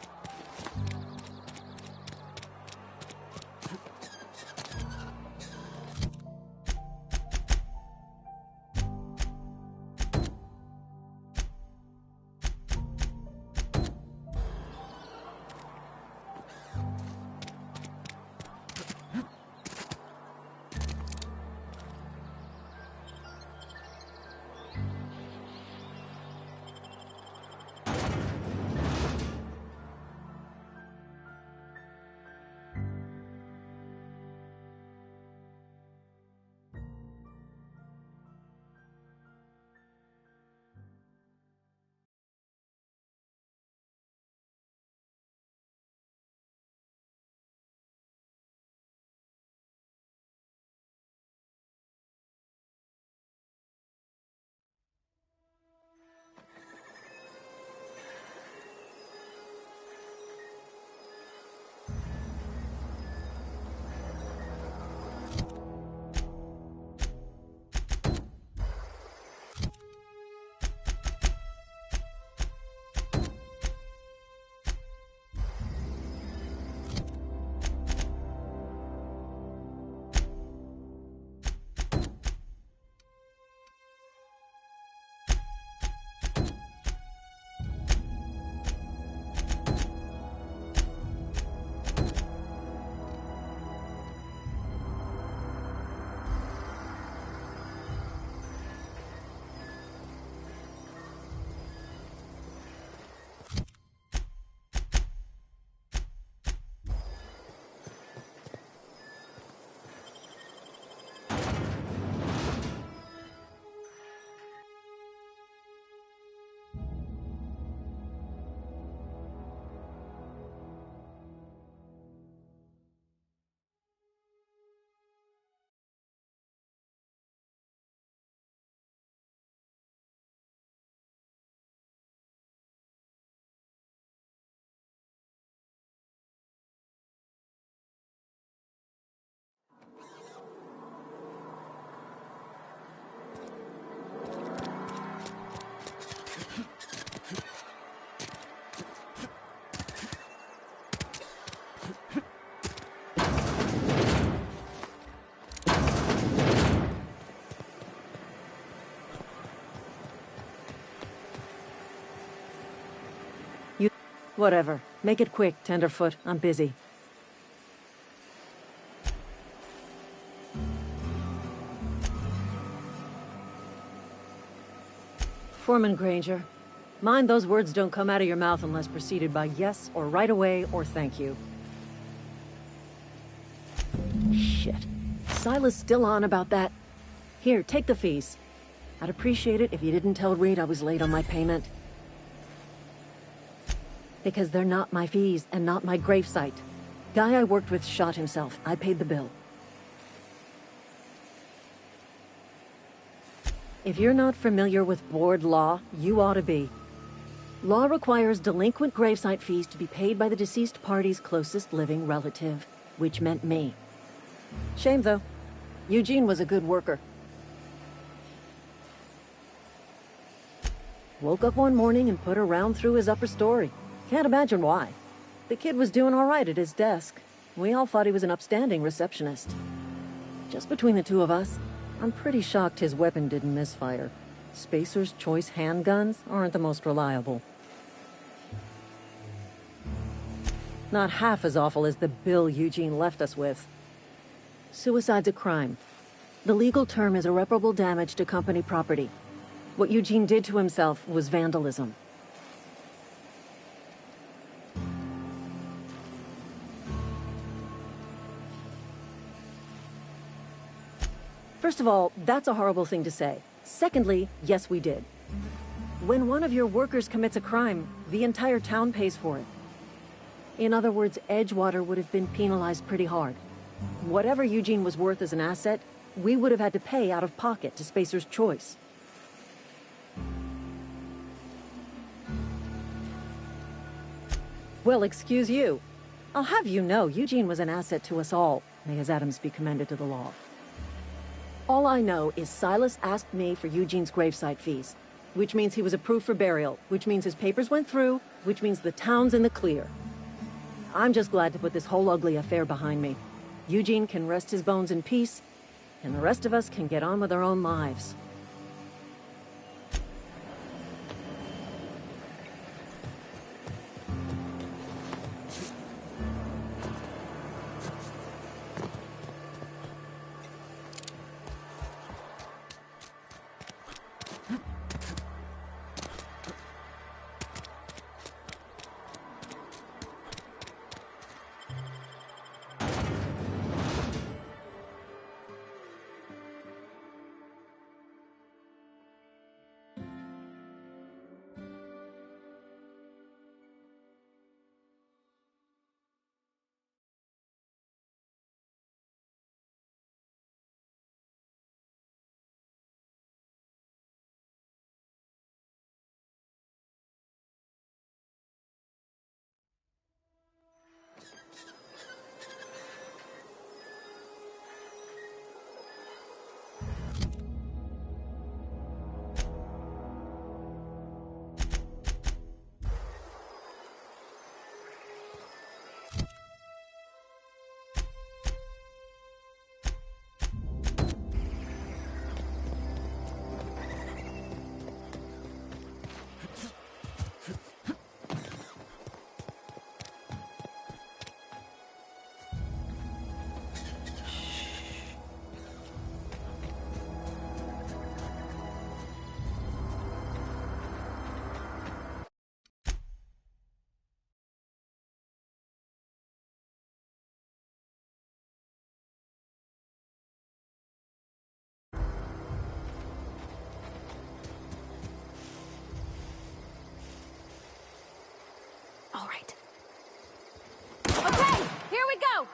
Whatever. Make it quick, Tenderfoot. I'm busy. Foreman Granger, mind those words don't come out of your mouth unless preceded by yes, or right away, or thank you. Shit. Silas still on about that? Here, take the fees. I'd appreciate it if you didn't tell Reed I was late on my payment. Because they're not my fees, and not my gravesite. Guy I worked with shot himself. I paid the bill. If you're not familiar with board law, you ought to be. Law requires delinquent gravesite fees to be paid by the deceased party's closest living relative, which meant me. Shame, though. Eugene was a good worker. Woke up one morning and put a round through his upper story. Can't imagine why. The kid was doing all right at his desk. We all thought he was an upstanding receptionist. Just between the two of us, I'm pretty shocked his weapon didn't misfire. Spacer's Choice handguns aren't the most reliable. Not half as awful as the bill Eugene left us with. Suicide's a crime. The legal term is irreparable damage to company property. What Eugene did to himself was vandalism. First of all, that's a horrible thing to say. Secondly, yes, we did. When one of your workers commits a crime, the entire town pays for it. In other words, Edgewater would have been penalized pretty hard. Whatever Eugene was worth as an asset, we would have had to pay out of pocket to Spacer's Choice. Well, excuse you. I'll have you know, Eugene was an asset to us all. May his atoms be commended to the law. All I know is Silas asked me for Eugene's gravesite fees, which means he was approved for burial, which means his papers went through, which means the town's in the clear. I'm just glad to put this whole ugly affair behind me. Eugene can rest his bones in peace, and the rest of us can get on with our own lives. All right. Okay, here we go!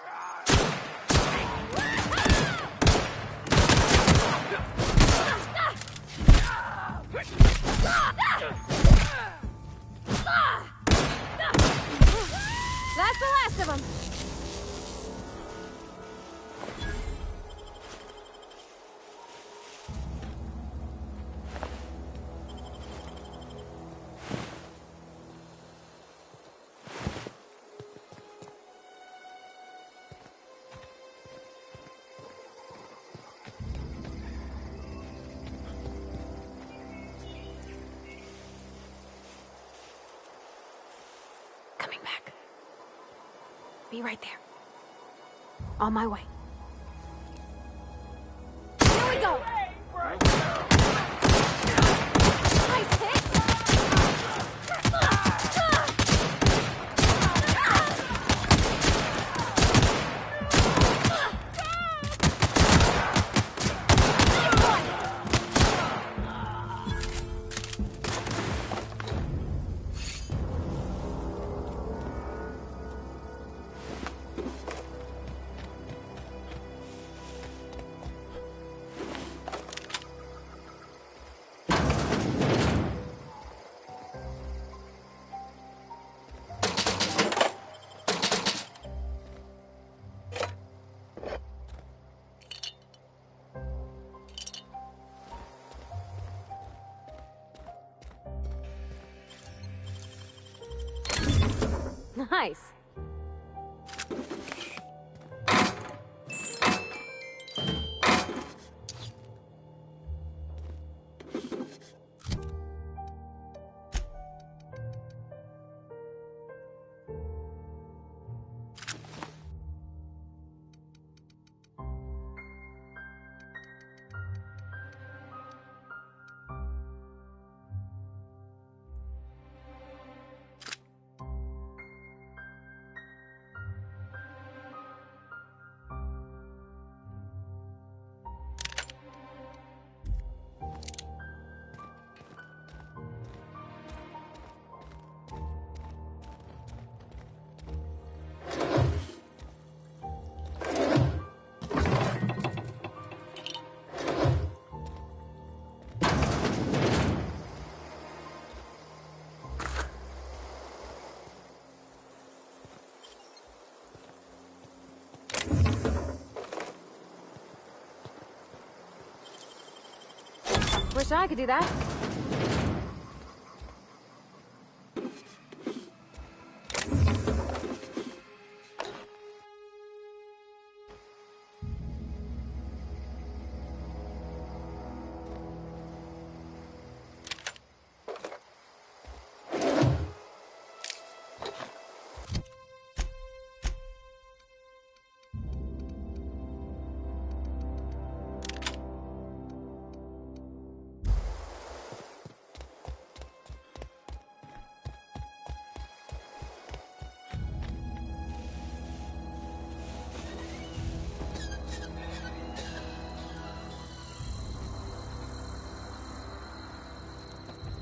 That's the last of them. Coming back. Be right there. On my way. Here we go! Nice hit! Nice. Wish I could do that.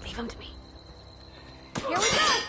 Leave him to me. Here we go!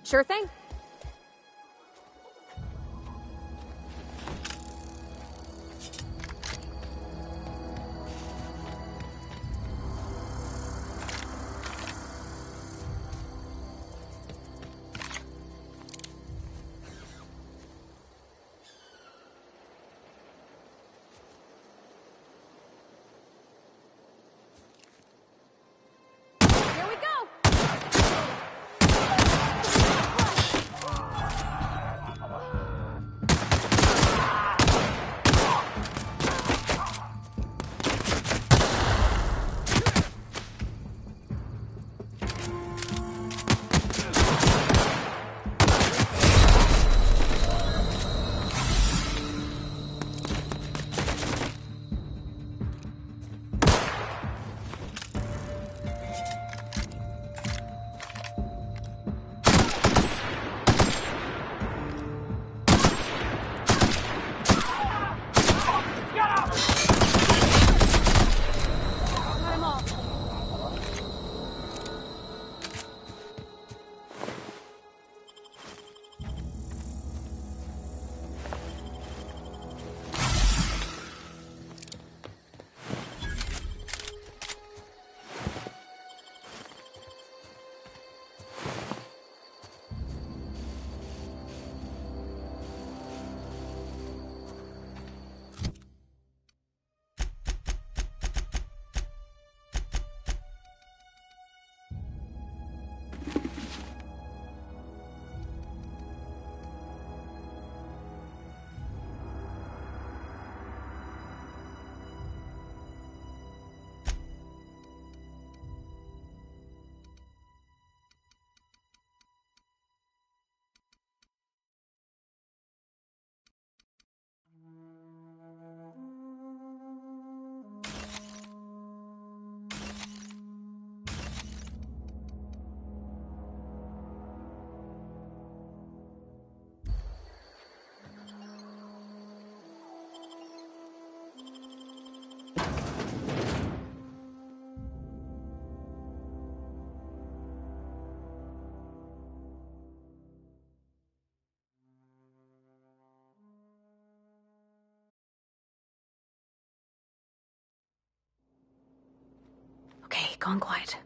Sure thing. Here we go! Okay, gone quiet.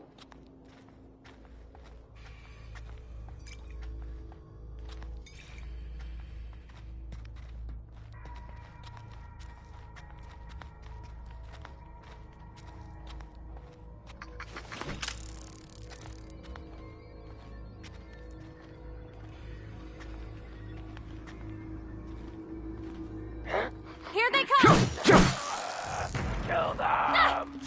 Here they come! Kill them!